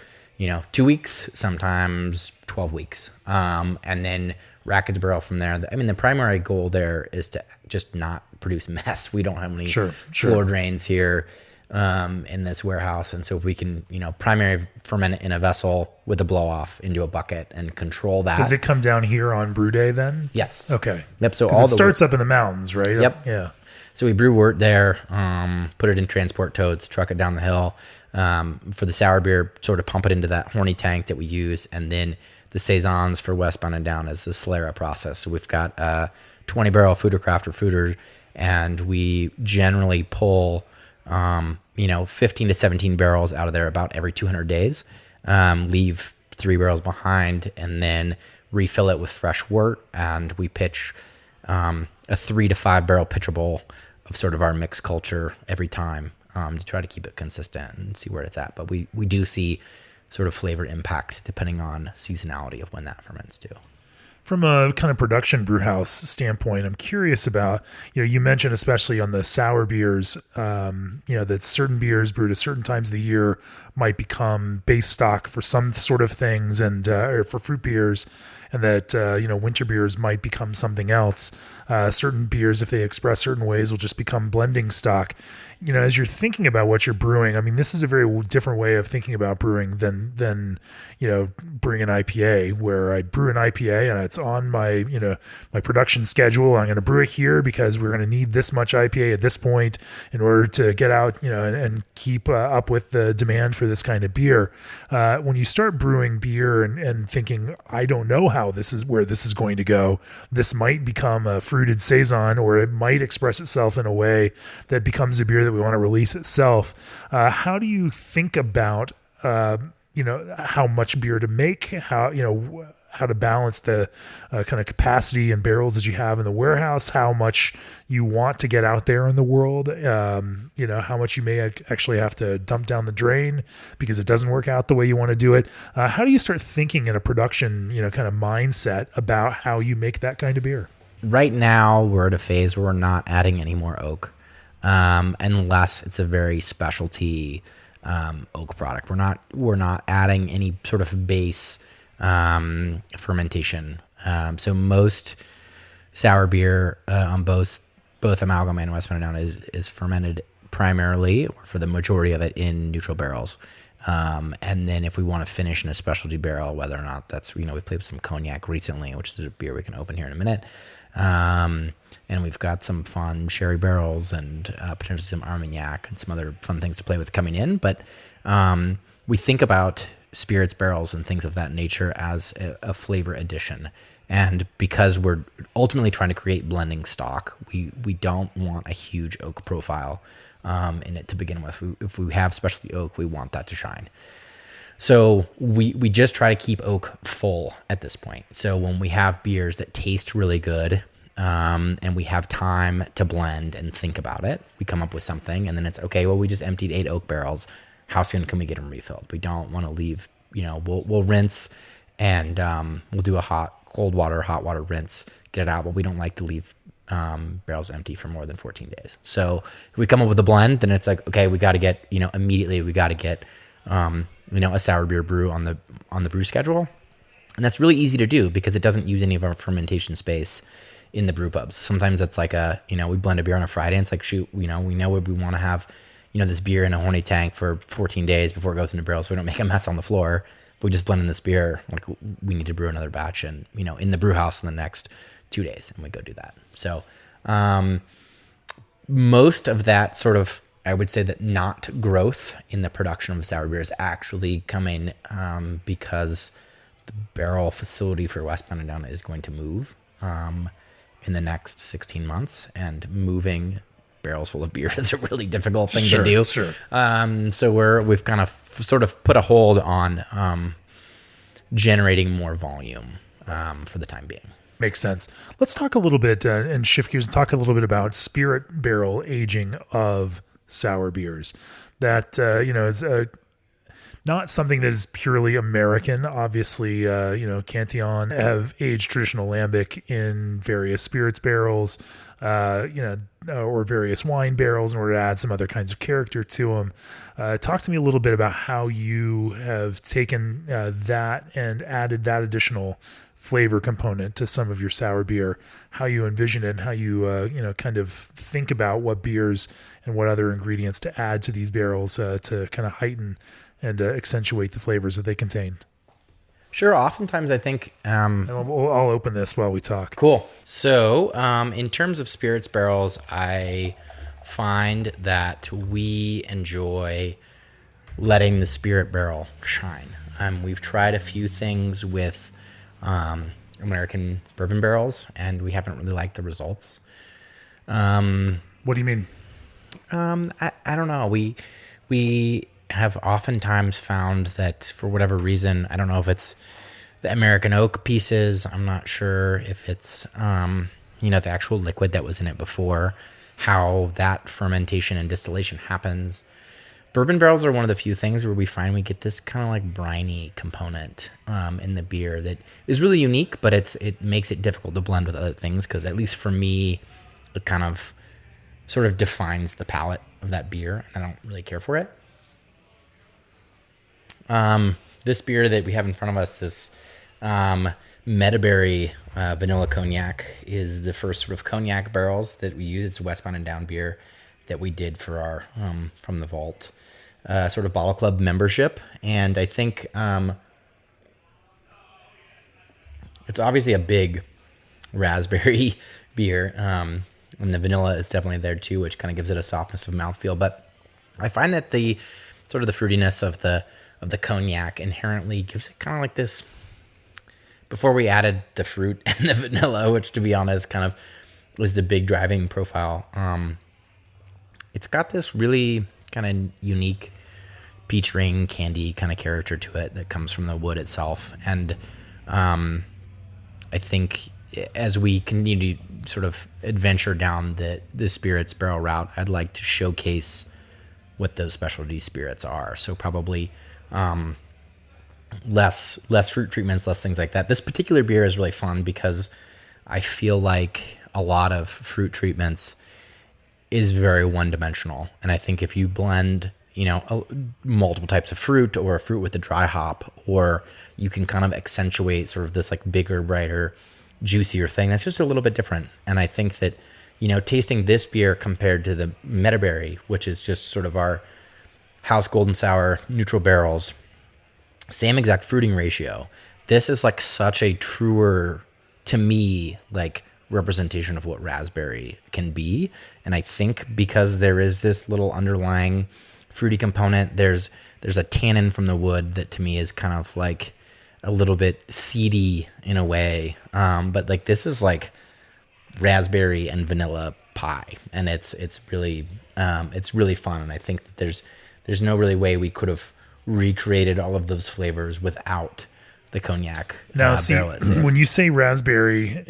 2 weeks, sometimes 12 weeks. And then rack it to barrel from there. The primary goal there is to just not produce mess. We don't have any floor drains here in this warehouse. And so if we can, primary ferment it in a vessel with a blow off into a bucket and control that. Does it come down here on brew day then? Yes. Okay. Yep. So all it starts up in the mountains, right? Yep. Yeah. So we brew wort there, put it in transport totes, truck it down the hill. For the sour beer, sort of pump it into that horny tank that we use. And then the saisons for Westbound and Down is the Solera process. So we've got a 20 barrel foeder crafter foeder, and we generally pull 15 to 17 barrels out of there about every 200 days, leave 3 barrels behind, and then refill it with fresh wort. And we pitch a 3 to 5 barrel pitcher bowl of sort of our mixed culture every time to try to keep it consistent and see where it's at. But we do see sort of flavor impact depending on seasonality of when that ferments too. From a kind of production brew house standpoint, I'm curious about, you mentioned especially on the sour beers, that certain beers brewed at certain times of the year might become base stock for some sort of things and or for fruit beers, and that, winter beers might become something else. Certain beers, if they express certain ways, will just become blending stock. As you're thinking about what you're brewing, this is a very different way of thinking about brewing than brewing an IPA, where I brew an IPA and it's on my, my production schedule. I'm going to brew it here because we're going to need this much IPA at this point in order to get out, and keep up with the demand for this kind of beer. When you start brewing beer and thinking, I don't know where this is going to go, this might become a fruited saison, or it might express itself in a way that becomes a beer that we want to release itself. How do you think about, how much beer to make, how to balance the kind of capacity and barrels that you have in the warehouse, how much you want to get out there in the world, how much you may actually have to dump down the drain because it doesn't work out the way you want to do it. How do you start thinking in a production, kind of mindset about how you make that kind of beer? Right now, we're at a phase where we're not adding any more oak, unless it's a very specialty oak product. We're not adding any sort of base fermentation. So most sour beer on both Amalgam and Westbound Down is fermented primarily, or for the majority of it, in neutral barrels. And then if we want to finish in a specialty barrel, whether or not that's, we played with some cognac recently, which is a beer we can open here in a minute. And we've got some fun sherry barrels and potentially some Armagnac and some other fun things to play with coming in. But we think about spirits barrels and things of that nature as a flavor addition. And because we're ultimately trying to create blending stock, we don't want a huge oak profile in it to begin with. If we have specialty oak, we want that to shine. So we just try to keep oak full at this point. So when we have beers that taste really good, and we have time to blend and think about it, we come up with something, and then it's okay. Well, we just emptied 8 oak barrels. How soon can we get them refilled? We don't want to leave. We'll rinse, and we'll do a cold water, hot water rinse, get it out. But we don't like to leave barrels empty for more than 14 days. So if we come up with a blend, then it's like, okay, we got to get immediately. We got to get a sour beer brew on the brew schedule, and that's really easy to do because it doesn't use any of our fermentation space in the brew pubs. Sometimes it's like we blend a beer on a Friday, and it's like, shoot, we know what we want to have, this beer in a horny tank for 14 days before it goes into barrels, so we don't make a mess on the floor. we just blended this beer. Like, we need to brew another batch, and in the brew house in the next 2 days, and we go do that. So most of that sort of, I would say that not growth in the production of sour beer is actually coming because the barrel facility for Westbound Down is going to move in the next 16 months, and moving barrels full of beer is a really difficult thing to do. Sure. So we've kind of sort of put a hold on generating more volume for the time being. Makes sense. Let's talk a little bit and shift gears and talk a little bit about spirit barrel aging of sour beers. That is not something that is purely American. Obviously, Cantillon have aged traditional lambic in various spirits barrels, or various wine barrels in order to add some other kinds of character to them. Talk to me a little bit about how you have taken that and added that additional flavor component to some of your sour beer, how you envision it, and how you kind of think about what beers and what other ingredients to add to these barrels to kind of heighten and accentuate the flavors that they contain. Sure. Oftentimes I think... I'll open this while we talk. Cool. So in terms of spirits barrels, I find that we enjoy letting the spirit barrel shine. We've tried a few things with American bourbon barrels, and we haven't really liked the results. What do you mean? I don't know. We have oftentimes found that for whatever reason, I don't know if it's the American oak pieces. I'm not sure if it's, the actual liquid that was in it before, how that fermentation and distillation happens. Bourbon barrels are one of the few things where we find we get this kind of like briny component in the beer that is really unique, but it makes it difficult to blend with other things, because at least for me, it kind of sort of defines the palate of that beer, and I don't really care for it. This beer that we have in front of us, this Meadowberry vanilla cognac, is the first sort of cognac barrels that we use. It's a Westbound Down beer that we did for our from the vault sort of bottle club membership, and I think it's obviously a big raspberry beer, and the vanilla is definitely there too, which kind of gives it a softness of mouthfeel. But I find that the sort of the fruitiness of the cognac inherently gives it kind of like this. Before we added the fruit and the vanilla, which to be honest kind of was the big driving profile, it's got this really kind of unique peach ring candy kind of character to it that comes from the wood itself. And I think as we continue to sort of adventure down the spirits barrel route, I'd like to showcase what those specialty spirits are. So probably less fruit treatments, less things like that. This particular beer is really fun because I feel like a lot of fruit treatments is very one-dimensional. And I think if you blend, multiple types of fruit, or a fruit with a dry hop, or you can kind of accentuate sort of this like bigger, brighter, juicier thing, that's just a little bit different. And I think that, tasting this beer compared to the Meadowberry, which is just sort of our house golden sour neutral barrels, same exact fruiting ratio. This is like such a truer, to me, like representation of what raspberry can be. And I think because there is this little underlying fruity component, there's a tannin from the wood that to me is kind of like a little bit seedy in a way. But like this is like raspberry and vanilla pie, and it's really fun. And I think that there's no really way we could have recreated all of those flavors without the cognac. Now, see, when you say raspberry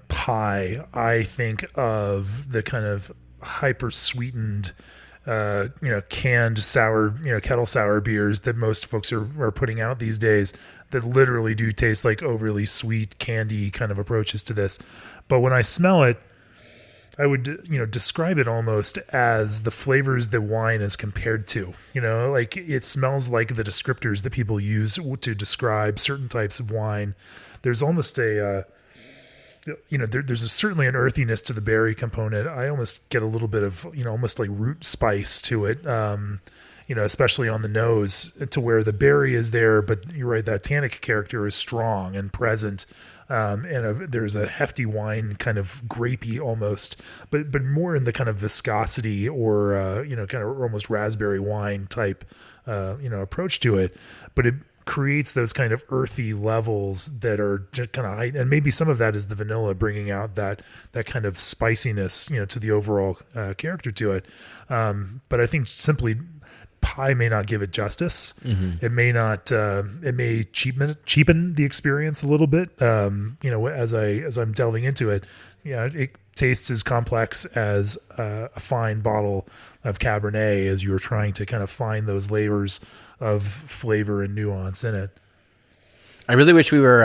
pie, I think of the kind of hyper sweetened, canned sour, kettle sour beers that most folks are putting out these days that literally do taste like overly sweet candy kind of approaches to this. But when I smell it, I would, describe it almost as the flavors that wine is compared to, like it smells like the descriptors that people use to describe certain types of wine. There's almost there's certainly an earthiness to the berry component. I almost get a little bit of, almost like root spice to it. especially on the nose, to where the berry is there, but you're right, that tannic character is strong and present. There's a hefty wine, kind of grapey almost, but more in the kind of viscosity or, kind of almost raspberry wine type, approach to it. But it creates those kind of earthy levels that are just kind of high, and maybe some of that is the vanilla bringing out that kind of spiciness, to the overall character to it. But I think simply pie may not give it justice. It may not. It may cheapen the experience a little bit. As I'm delving into it, it tastes as complex as a fine bottle of Cabernet as you're trying to kind of find those layers of flavor and nuance in it. I really wish we were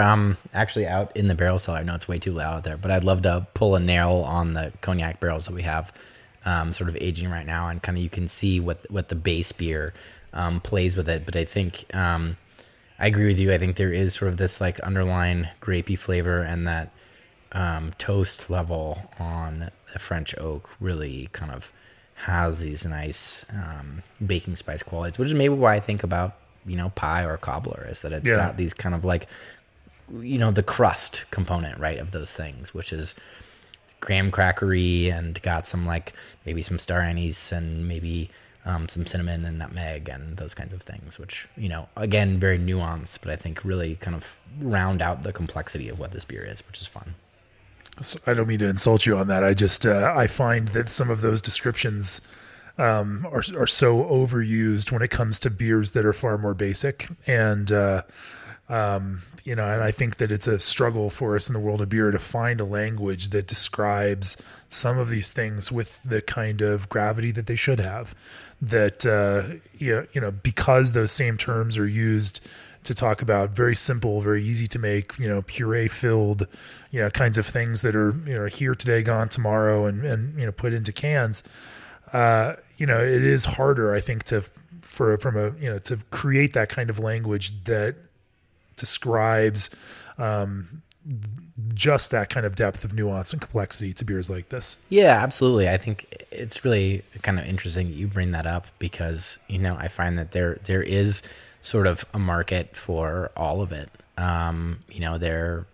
actually out in the barrel cellar. I know it's way too loud out there, but I'd love to pull a nail on the cognac barrels that we have sort of aging right now, and kind of you can see what the base beer plays with it. But I think I agree with you. I think there is sort of this like underlying grapey flavor, and that toast level on the French oak really kind of has these nice baking spice qualities, which is maybe why I think about pie or cobbler, is that it's got these kind of like the crust component, right, of those things, which is graham crackery and got some like maybe some star anise and maybe some cinnamon and nutmeg and those kinds of things, which again very nuanced, but I think really kind of round out the complexity of what this beer is, which is fun. So I don't mean to insult you on that. I just I find that some of those descriptions are so overused when it comes to beers that are far more basic, and and I think that it's a struggle for us in the world of beer to find a language that describes some of these things with the kind of gravity that they should have. That because those same terms are used to talk about very simple, very easy to make, puree filled, kinds of things that are, here today, gone tomorrow, and put into cans. It is harder, I think, to create that kind of language that describes just that kind of depth of nuance and complexity to beers like this. Yeah, absolutely. I think it's really kind of interesting that you bring that up, because I find that there is sort of a market for all of it. There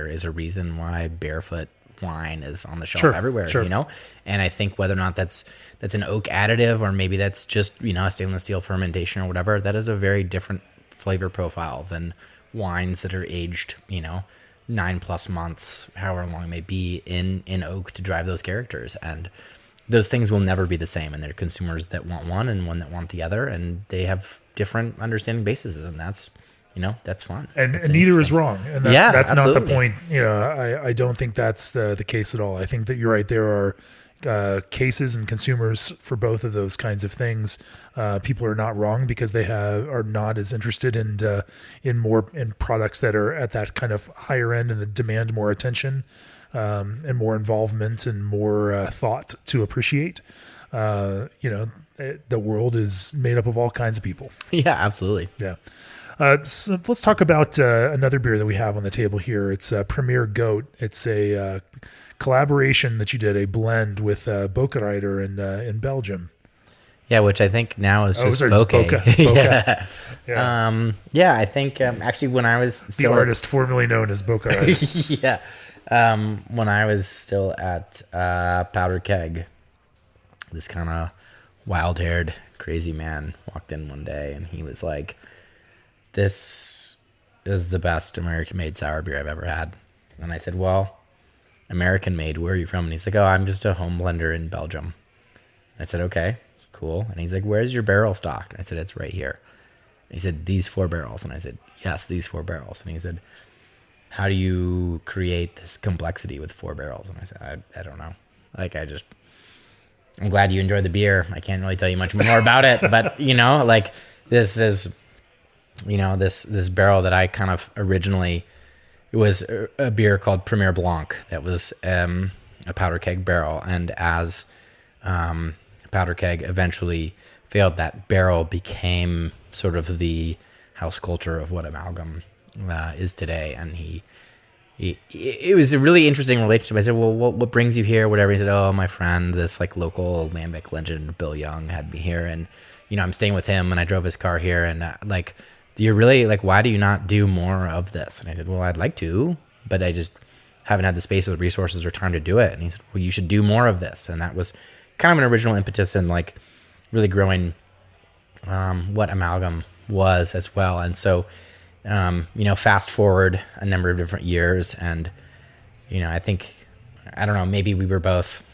is a reason why barefoot wine is on the shelf everywhere, and I think whether or not that's an oak additive, or maybe that's just a stainless steel fermentation or whatever, that is a very different flavor profile than wines that are aged 9+ months, however long it may be, in oak to drive those characters. And those things will never be the same, and there are consumers that want one and one that want the other, and they have different understanding bases, and that's fun. And neither is wrong. And that's not the absolutely. point. I don't think that's the case at all. I think that you're right. There are cases and consumers for both of those kinds of things. People are not wrong, because they are not as interested in products that are at that kind of higher end and that demand more attention and more involvement and more thought to appreciate. The world is made up of all kinds of people. Yeah, absolutely. Yeah. So let's talk about another beer that we have on the table here. It's Premier Goat. It's a collaboration that you did, a blend with Bokerrider in Belgium. Yeah, which I think now is just Bokeh. Yeah. I think actually when I was still the artist formerly known as Bokerrider. Yeah. When I was still at Powder Keg, this kind of wild-haired, crazy man walked in one day, and he was like, "This is the best American-made sour beer I've ever had." And I said, "Well, American-made, where are you from?" And he's like, "Oh, I'm just a home blender in Belgium." I said, "Okay, cool." And he's like, "Where's your barrel stock?" And I said, "It's right here." And he said, "These 4 barrels." And I said, "Yes, these 4 barrels." And he said, "How do you create this complexity with 4 barrels?" And I said, I don't know. I'm glad you enjoyed the beer. I can't really tell you much more about it, but this is, this barrel that I kind of originally, it was a beer called Premier Blanc that was a Powder Keg barrel. And as Powder Keg eventually failed, that barrel became sort of the house culture of what Amalgam is today. And he it was a really interesting relationship. I said, well, what brings you here? Whatever. He said, oh, my friend, this like local lambic legend, Bill Young, had me here. And, I'm staying with him and I drove his car here. And like, you're really like, why do you not do more of this? And I said, well, I'd like to, but I just haven't had the space or the resources or time to do it. And he said, well, you should do more of this. And that was kind of an original impetus in like really growing what Amalgam was as well. And so, fast forward a number of different years and, I think, I don't know, maybe we were both,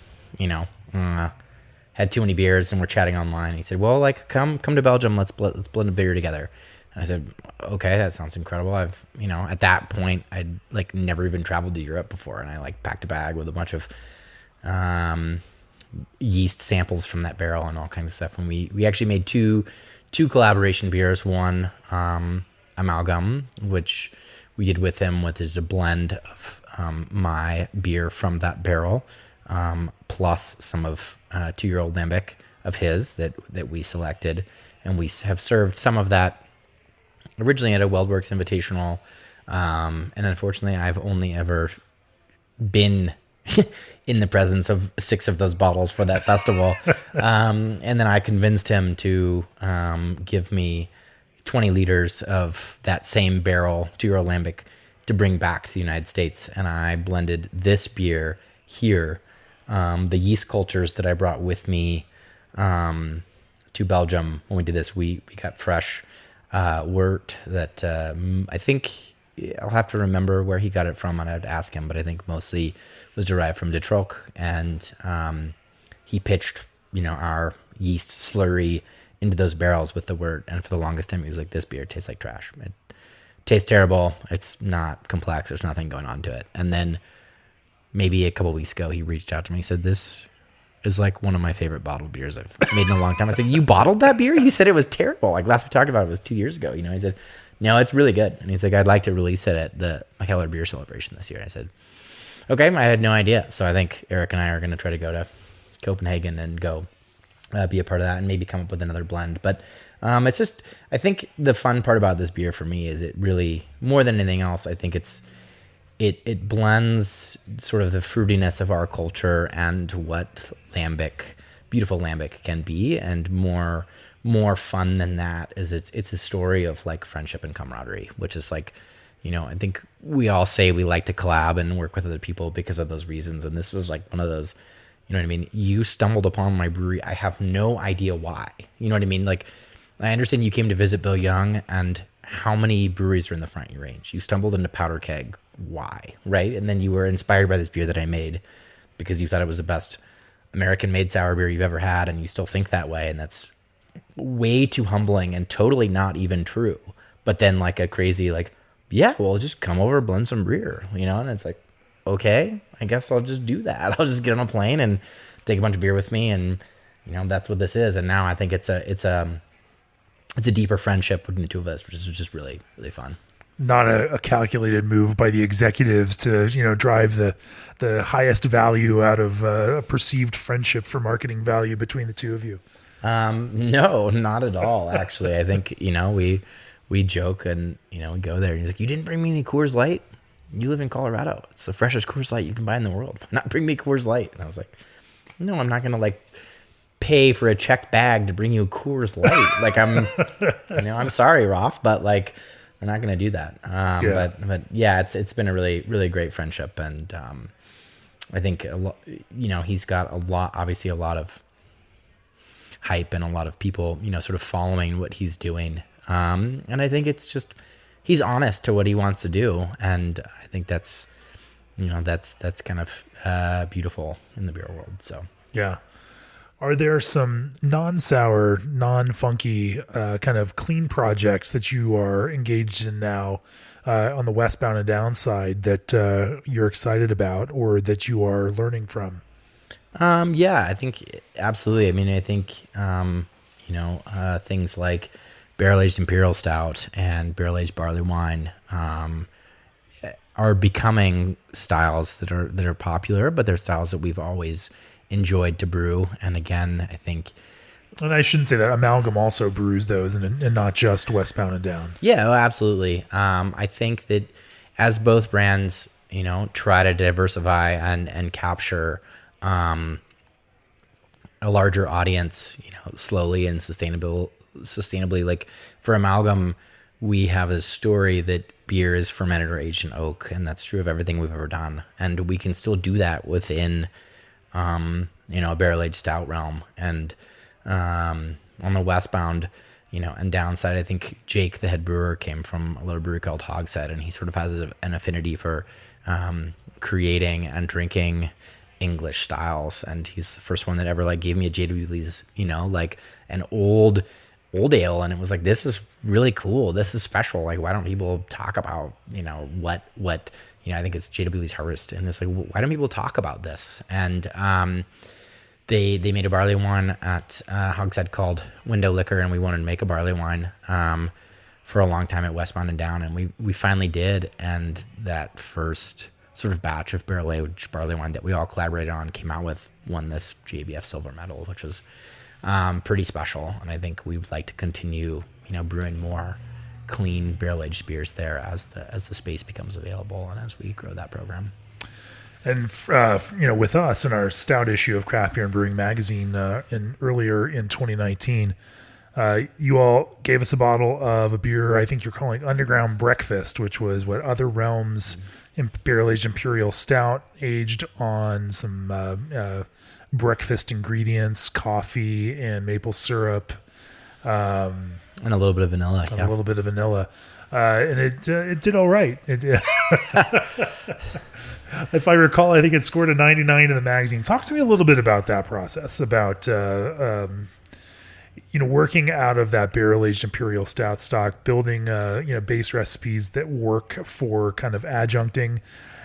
had too many beers and we're chatting online. He said, well, like, come to Belgium. Let's blend a beer together. And I said, okay, that sounds incredible. I've, at that point I'd like never even traveled to Europe before. And I like packed a bag with a bunch of, yeast samples from that barrel and all kinds of stuff. And we actually made two collaboration beers. One, Amalgam, which we did with him, which is a blend of my beer from that barrel, plus some of 2-year-old lambic of his that we selected, and we have served some of that originally at a WeldWorks Invitational, and unfortunately, I've only ever been in the presence of 6 of those bottles for that festival, and then I convinced him to give me 20 liters of that same barrel, 2-year-old lambic, to bring back to the United States. And I blended this beer here. The yeast cultures that I brought with me to Belgium when we did this, we got fresh wort that I think I'll have to remember where he got it from, and I'd ask him, but I think mostly was derived from De Troc. And he pitched, our yeast slurry into those barrels with the wort, and for the longest time he was like, this beer tastes like trash. It tastes terrible. It's not complex. There's nothing going on to it. And then maybe a couple weeks ago he reached out to me. He said, this is like one of my favorite bottled beers I've made in a long time. I said, you bottled that beer? You said it was terrible. Like last we talked about it was 2 years ago. He said, no, it's really good. And he's like, I'd like to release it at the McKellar Beer Celebration this year. And I said, okay, I had no idea. So I think Eric and I are going to try to go to Copenhagen and go be a part of that and maybe come up with another blend. But it's just, I think the fun part about this beer for me is it really, more than anything else, I think it blends sort of the fruitiness of our culture and what beautiful lambic can be, and more fun than that is it's a story of like friendship and camaraderie, which is like, I think we all say we like to collab and work with other people because of those reasons. And this was like one of those, you know what I mean? You stumbled upon my brewery. I have no idea why. You know what I mean? Like, I understand you came to visit Bill Young, and how many breweries are in the front of your range? You stumbled into Powder Keg. Why? Right? And then you were inspired by this beer that I made because you thought it was the best American-made sour beer you've ever had, and you still think that way. And that's way too humbling and totally not even true. But then like a crazy, like, yeah, well, just come over, blend some beer, and it's like, okay, I guess I'll just do that. I'll just get on a plane and take a bunch of beer with me, and that's what this is. And now I think it's a deeper friendship between the two of us, which is just really, really fun. Not a calculated move by the executives to drive the highest value out of a perceived friendship for marketing value between the two of you. No, not at all. Actually, I think we joke and we go there. And he's like, "You didn't bring me any Coors Light? You live in Colorado. It's the freshest Coors Light you can buy in the world. Not bring me Coors Light." And I was like, "No, I'm not gonna like pay for a checked bag to bring you Coors Light. Like I'm sorry, Rolf, but like we're not gonna do that." But yeah, it's been a really, really great friendship, and I think he's got obviously a lot of hype and a lot of people sort of following what he's doing, and I think it's just he's honest to what he wants to do, and I think that's kind of beautiful in the beer world. So yeah. Are there some non-sour, non-funky kind of clean projects that you are engaged in now on the Westbound and Down side that you're excited about or that you are learning from? Yeah, I think absolutely. I mean, I think things like barrel-aged imperial stout and barrel-aged barley wine are becoming styles that are popular, but they're styles that we've always enjoyed to brew. And again, I think, and I shouldn't say that, Amalgam also brews those and not just Westbound and Down. Yeah, absolutely. I think that as both brands try to diversify and capture a larger audience, slowly and sustainably. Like for Amalgam, we have a story that beer is fermented or aged in oak, and that's true of everything we've ever done. And we can still do that within, a barrel-aged stout realm. And on the Westbound, and downside, I think Jake, the head brewer, came from a little brewery called Hogshead, and he sort of has an affinity for creating and drinking English styles. And he's the first one that ever gave me a J.W. Lee's, an old ale, and it was like, this is really cool, this is special, why don't people talk about what I think it's J.W. Lee's Harvest, and it's like, why don't people talk about this? And they made a barley wine at Hogshead called Window Liquor, and we wanted to make a barley wine for a long time at Westbound and Down, and we finally did. And that first sort of batch of barrel-aged barley wine that we all collaborated on won this JBF silver medal, which was pretty special. And I think we would like to continue, brewing more clean barrel-aged beers there as the space becomes available and as we grow that program. And with us in our stout issue of Craft Beer and Brewing magazine, earlier in 2019, you all gave us a bottle of a beer I think you're calling Underground Breakfast, which was what Other Realms barrel-aged imperial stout, aged on some breakfast ingredients, coffee and maple syrup, and a little bit of vanilla. A little bit of vanilla, and it did all right. If I recall, I think it scored a 99 in the magazine. Talk to me a little bit about that process, about working out of that barrel-aged imperial stout stock, building base recipes that work for kind of adjuncting,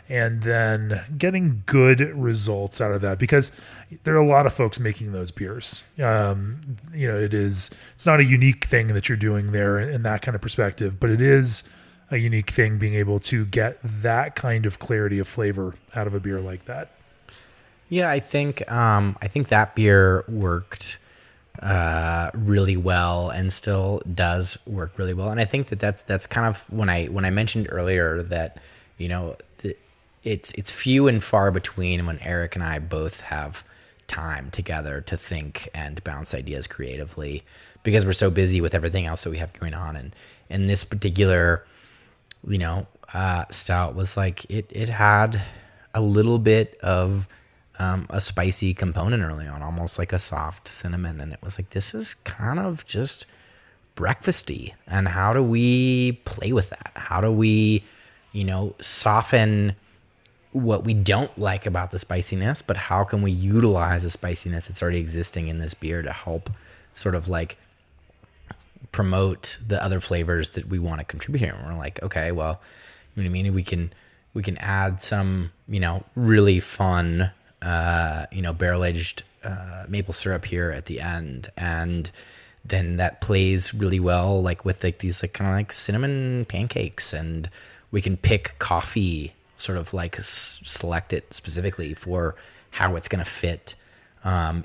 and then getting good results out of that, because there are a lot of folks making those beers. It's not a unique thing that you're doing there in that kind of perspective, but it is a unique thing being able to get that kind of clarity of flavor out of a beer like that. Yeah, I think that beer worked really well and still does work really well. And I think that's kind of when I mentioned earlier that it's few and far between when Eric and I both have time together to think and bounce ideas creatively, because we're so busy with everything else that we have going on. And in this particular stout was it had a little bit of a spicy component early on, almost like a soft cinnamon. And it was like, this is kind of just breakfasty. And how do we play with that? How do we, soften what we don't like about the spiciness, but how can we utilize the spiciness that's already existing in this beer to help sort of promote the other flavors that we want to contribute here? And we're like, okay, well, we can add some, really fun, barrel-aged maple syrup here at the end, and then that plays really well with these kind of cinnamon pancakes, and we can pick coffee, sort of select it specifically for how it's going to fit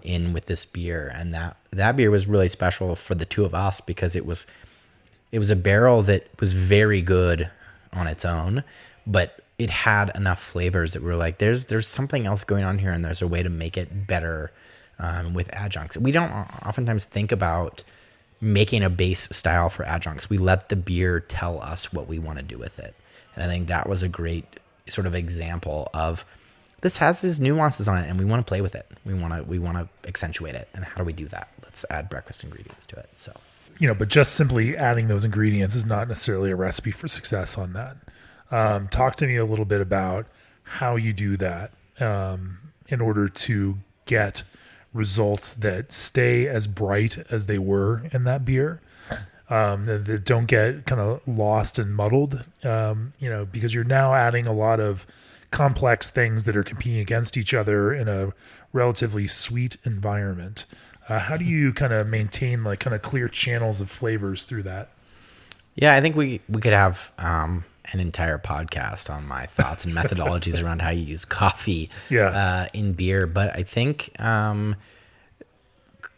in with this beer. And that beer was really special for the two of us, because it was a barrel that was very good on its own, but it had enough flavors that we're like, there's something else going on here, and there's a way to make it better with adjuncts. We don't oftentimes think about making a base style for adjuncts. We let the beer tell us what we want to do with it. And I think that was a great sort of example of, this has these nuances on it, and we want to play with it. We want to accentuate it. And how do we do that? Let's add breakfast ingredients to it. So, but just simply adding those ingredients is not necessarily a recipe for success on that. Talk to me a little bit about how you do that in order to get results that stay as bright as they were in that beer, that don't get kind of lost and muddled, because you're now adding a lot of complex things that are competing against each other in a relatively sweet environment. How do you kind of maintain kind of clear channels of flavors through that? Yeah, I think we could have an entire podcast on my thoughts and methodologies around how you use coffee in beer. But I think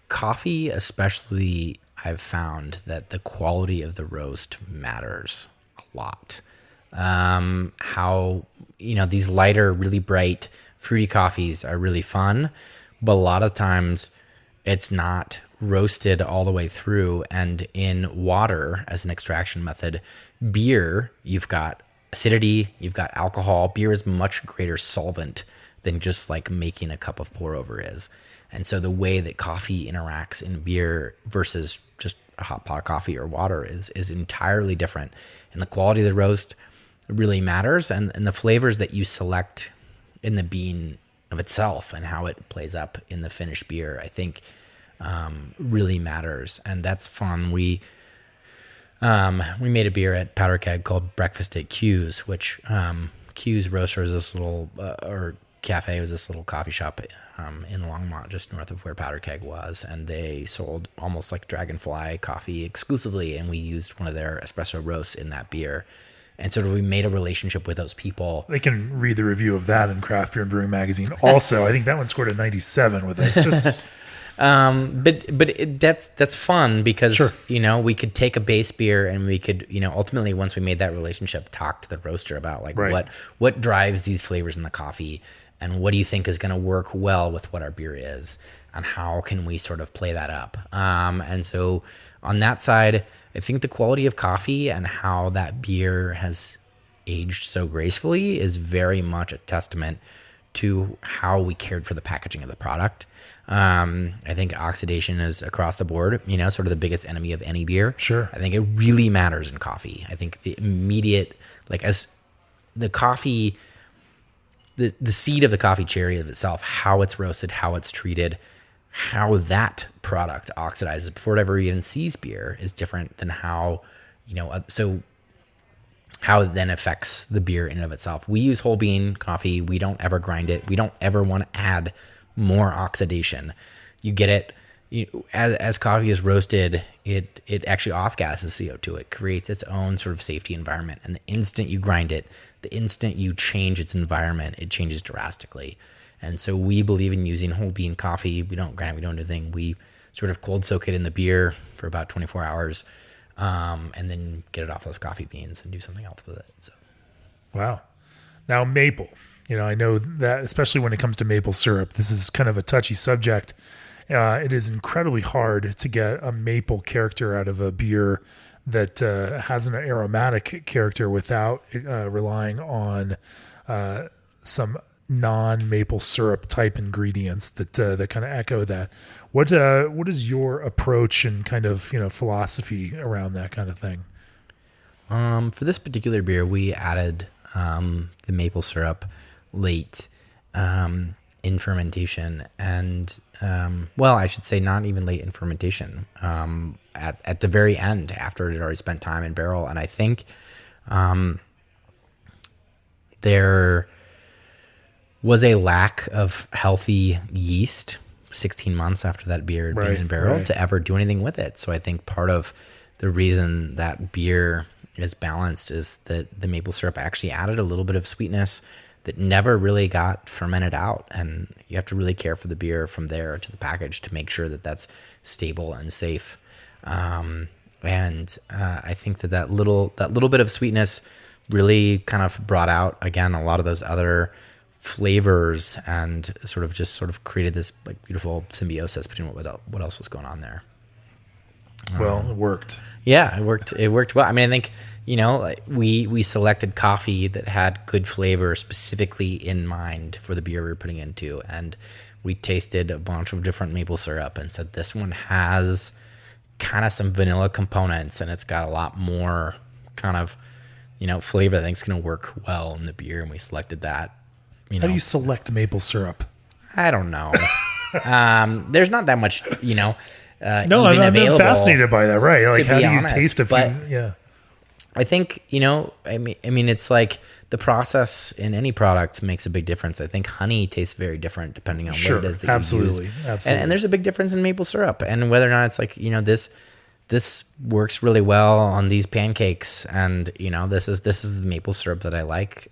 coffee, especially, I've found that the quality of the roast matters a lot. How, these lighter, really bright, fruity coffees are really fun, but a lot of times it's not roasted all the way through. And in water as an extraction method, beer, you've got acidity, you've got alcohol. Beer is much greater solvent than just like making a cup of pour over is. And so the way that coffee interacts in beer versus just a hot pot of coffee or water is entirely different. And the quality of the roast really matters. And the flavors that you select in the bean of itself and how it plays up in the finished beer, I think really matters. And that's fun. We made a beer at Powder Keg called Breakfast at Q's, which Q's Roaster is this little, or cafe was this little coffee shop in Longmont, just north of where Powder Keg was. And they sold almost like Dragonfly coffee exclusively. And we used one of their espresso roasts in that beer. And sort of we mate a relationship with those people. They can read the review of that in Craft Beer and Brewing Magazine. Also, I think that one scored a 97 with us. Just that's fun because, Sure. We could take a base beer and we could, ultimately once we made that relationship, talk to the roaster about like Right. what drives these flavors in the coffee and what do you think is going to work well with what our beer is and how can we sort of play that up. And so on that side, I think the quality of coffee and how that beer has aged so gracefully is very much a testament to how we cared for the packaging of the product. I think oxidation is across the board, sort of the biggest enemy of any beer. Sure. I think it really matters in coffee. I think the immediate, like as the coffee, the seed of the coffee cherry of itself, how it's roasted, how it's treated, how that product oxidizes before it ever even sees beer is different than how, so how it then affects the beer in and of itself. We use whole bean coffee. We don't ever grind it. We don't ever want to add more oxidation. You get it as coffee is roasted, it actually off gases CO2. It creates its own sort of safety environment. And the instant you grind it, the instant you change its environment, it changes drastically. And so we believe in using whole bean coffee. We don't grind, we don't do anything. We sort of cold soak it in the beer for about 24 hours and then get it off those coffee beans and do something else with it. So, Wow. Now, maple. I know that especially when it comes to maple syrup, this is kind of a touchy subject. It is incredibly hard to get a maple character out of a beer that has an aromatic character without relying on some non-maple syrup type ingredients that kind of echo that. What is your approach and kind of philosophy around that kind of thing? For this particular beer, we added the maple syrup late in fermentation, and I should say not even late in fermentation. At the very end, after it had already spent time in barrel, and I think there was a lack of healthy yeast 16 months after that beer had been in barrel to ever do anything with it. So I think part of the reason that beer is balanced is that the maple syrup actually added a little bit of sweetness that never really got fermented out. And you have to really care for the beer from there to the package to make sure that that's stable and safe. I think that little bit of sweetness really kind of brought out, again, a lot of those other flavors and sort of created this like beautiful symbiosis between what else was going on there. Well, it worked. Yeah, it worked. It worked well. I mean, I think, we selected coffee that had good flavor specifically in mind for the beer we were putting into. And we tasted a bunch of different maple syrup and said, this one has kind of some vanilla components and it's got a lot more kind of, flavor that I think is going to work well in the beer. And we selected that. How do you select maple syrup? I don't know. There's not that much, No, even I'm fascinated by that. Right? Like, how do you taste a few? Yeah. I think, I mean, it's like the process in any product makes a big difference. I think honey tastes very different depending on what it is that you use. Absolutely. And there's a big difference in maple syrup and whether or not it's like, this works really well on these pancakes and, this is the maple syrup that I like.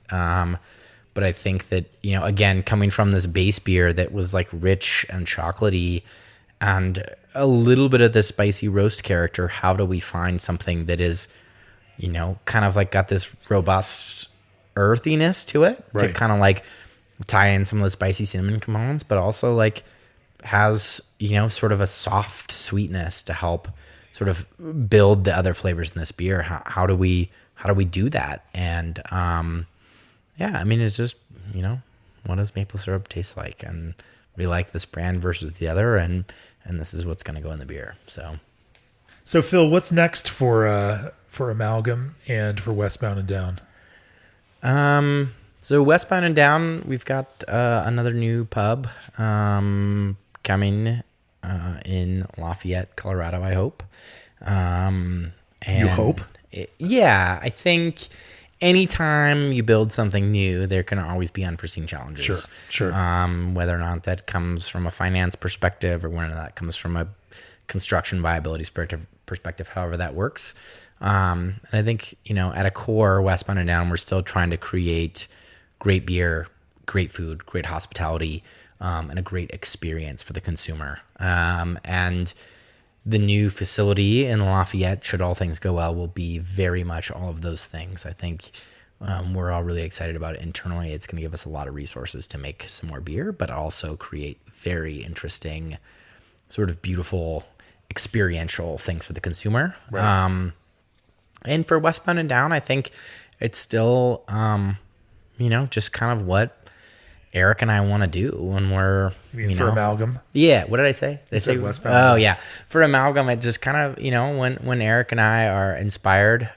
But I think that, again, coming from this base beer that was like rich and chocolatey and a little bit of the spicy roast character, how do we find something that is, kind of like got this robust earthiness to it to kind of like tie in some of those spicy cinnamon components, but also like has, sort of a soft sweetness to help sort of build the other flavors in this beer. How do we do that? And, it's just, what does maple syrup taste like? And we like this brand versus the other, and this is what's going to go in the beer. So Phil, what's next for Amalgam and for Westbound and Down? So Westbound and Down, we've got another new pub coming in Lafayette, Colorado, I hope. And you hope? I think anytime you build something new, there can always be unforeseen challenges. Sure. Whether or not that comes from a finance perspective or whether that comes from a construction viability perspective, however that works. And I think, at a core, Westbound and Down, we're still trying to create great beer, great food, great hospitality, and a great experience for the consumer. And the new facility in Lafayette, should all things go well, will be very much all of those things. I think we're all really excited about it internally. It's going to give us a lot of resources to make some more beer, but also create very interesting, sort of beautiful, experiential things for the consumer. Right. And for Westbound and Down, I think it's still, just kind of what Eric and I want to do when we're, for Amalgam? Yeah. What did I say? Did I say Westbound? Oh, yeah. For Amalgam, it just kind of, when Eric and I are inspired,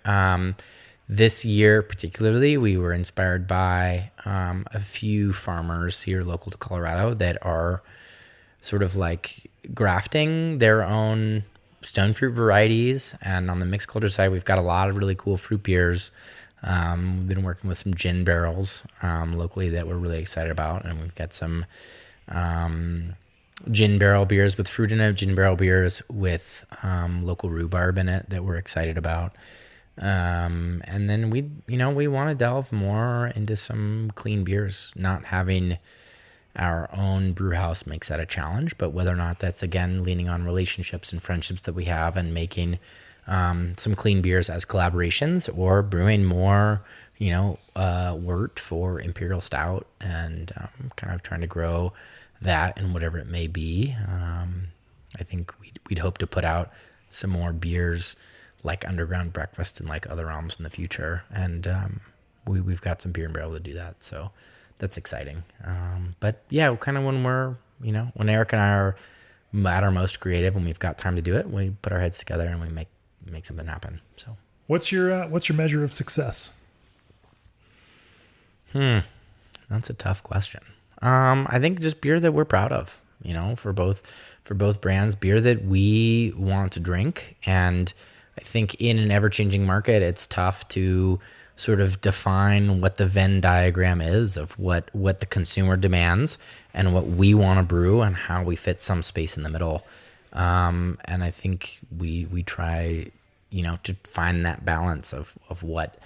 this year particularly, we were inspired by a few farmers here local to Colorado that are sort of like grafting their own stone fruit varieties. And on the mixed culture side, we've got a lot of really cool fruit beers. We've been working with some gin barrels locally that we're really excited about. And we've got some gin barrel beers with fruit in it, gin barrel beers with local rhubarb in it that we're excited about. And then we want to delve more into some clean beers. Not having our own brew house makes that a challenge, but whether or not that's, again, leaning on relationships and friendships that we have and making some clean beers as collaborations, or brewing more, wort for Imperial Stout, and kind of trying to grow that and whatever it may be. I think we'd hope to put out some more beers like Underground Breakfast and like Other Realms in the future. And we've got some beer and barrel to do that. So that's exciting. But yeah, kind of when we're, when Eric and I are at our most creative, when we've got time to do it, we put our heads together and we make something happen. So what's your measure of success? That's a tough question. I think just beer that we're proud of, for both brands, beer that we want to drink. And I think in an ever-changing market, it's tough to sort of define what the Venn diagram is of what the consumer demands and what we want to brew and how we fit some space in the middle. And I think we try, to find that balance of what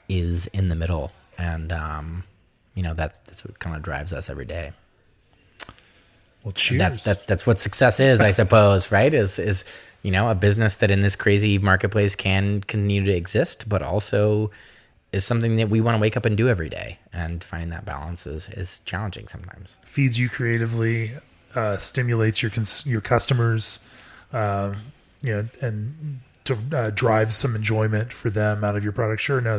is in the middle. And, that's what kind of drives us every day. Well, cheers. That's what success is, I suppose, right? Is a business that in this crazy marketplace can continue to exist, but also is something that we want to wake up and do every day. And finding that balance is challenging sometimes. Feeds you creatively, stimulates your customers, and drives some enjoyment for them out of your product. Sure, no,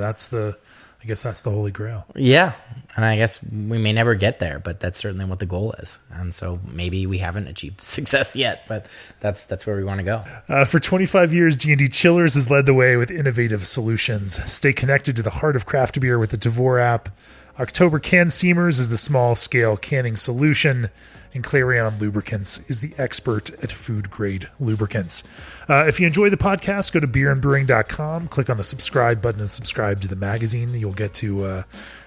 I guess that's the holy grail. Yeah. And I guess we may never get there, but that's certainly what the goal is. And so maybe we haven't achieved success yet, but that's where we want to go. For 25 years, G&D Chillers has led the way with innovative solutions. Stay connected to the heart of craft beer with the Tavour app. October Can Seamers is the small-scale canning solution, and Clarion Lubricants is the expert at food-grade lubricants. If you enjoy the podcast, go to beerandbrewing.com, click on the subscribe button and subscribe to the magazine. You'll get to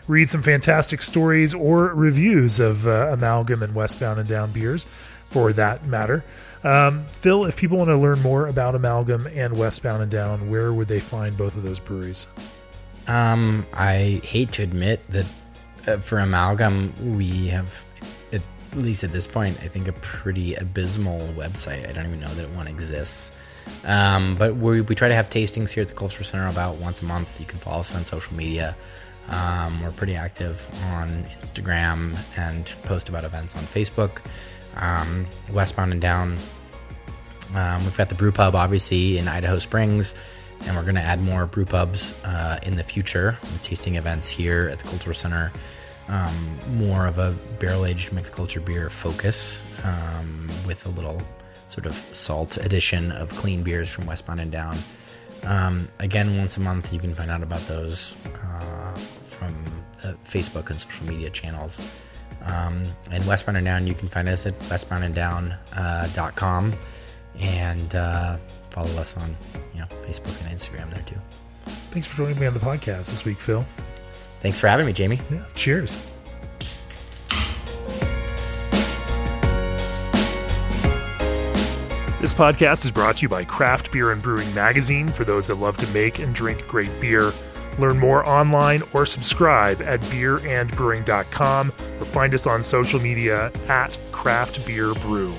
read some fantastic stories or reviews of Amalgam and Westbound and Down beers, for that matter. Phil, if people want to learn more about Amalgam and Westbound and Down, where would they find both of those breweries? I hate to admit that for Amalgam, we have at least at this point, I think a pretty abysmal website. I don't even know that one exists. But we try to have tastings here at the Cultur Center about once a month. You can follow us on social media. We're pretty active on Instagram and post about events on Facebook. Westbound and Down. We've got the brew pub, obviously, in Idaho Springs, and we're going to add more brew pubs in the future with tasting events here at the Cultur Center. More of a barrel-aged mixed culture beer focus with a little sort of salt addition of clean beers from Westbound and Down. Again, once a month, you can find out about those from the Facebook and social media channels. And Westbound and Down, you can find us at westboundanddown.com and follow us on Facebook and Instagram there too. Thanks for joining me on the podcast this week, Phil. Thanks for having me, Jamie. Yeah, cheers. This podcast is brought to you by Craft Beer and Brewing Magazine for those that love to make and drink great beer. Learn more online or subscribe at beerandbrewing.com or find us on social media at Craft Beer Brew.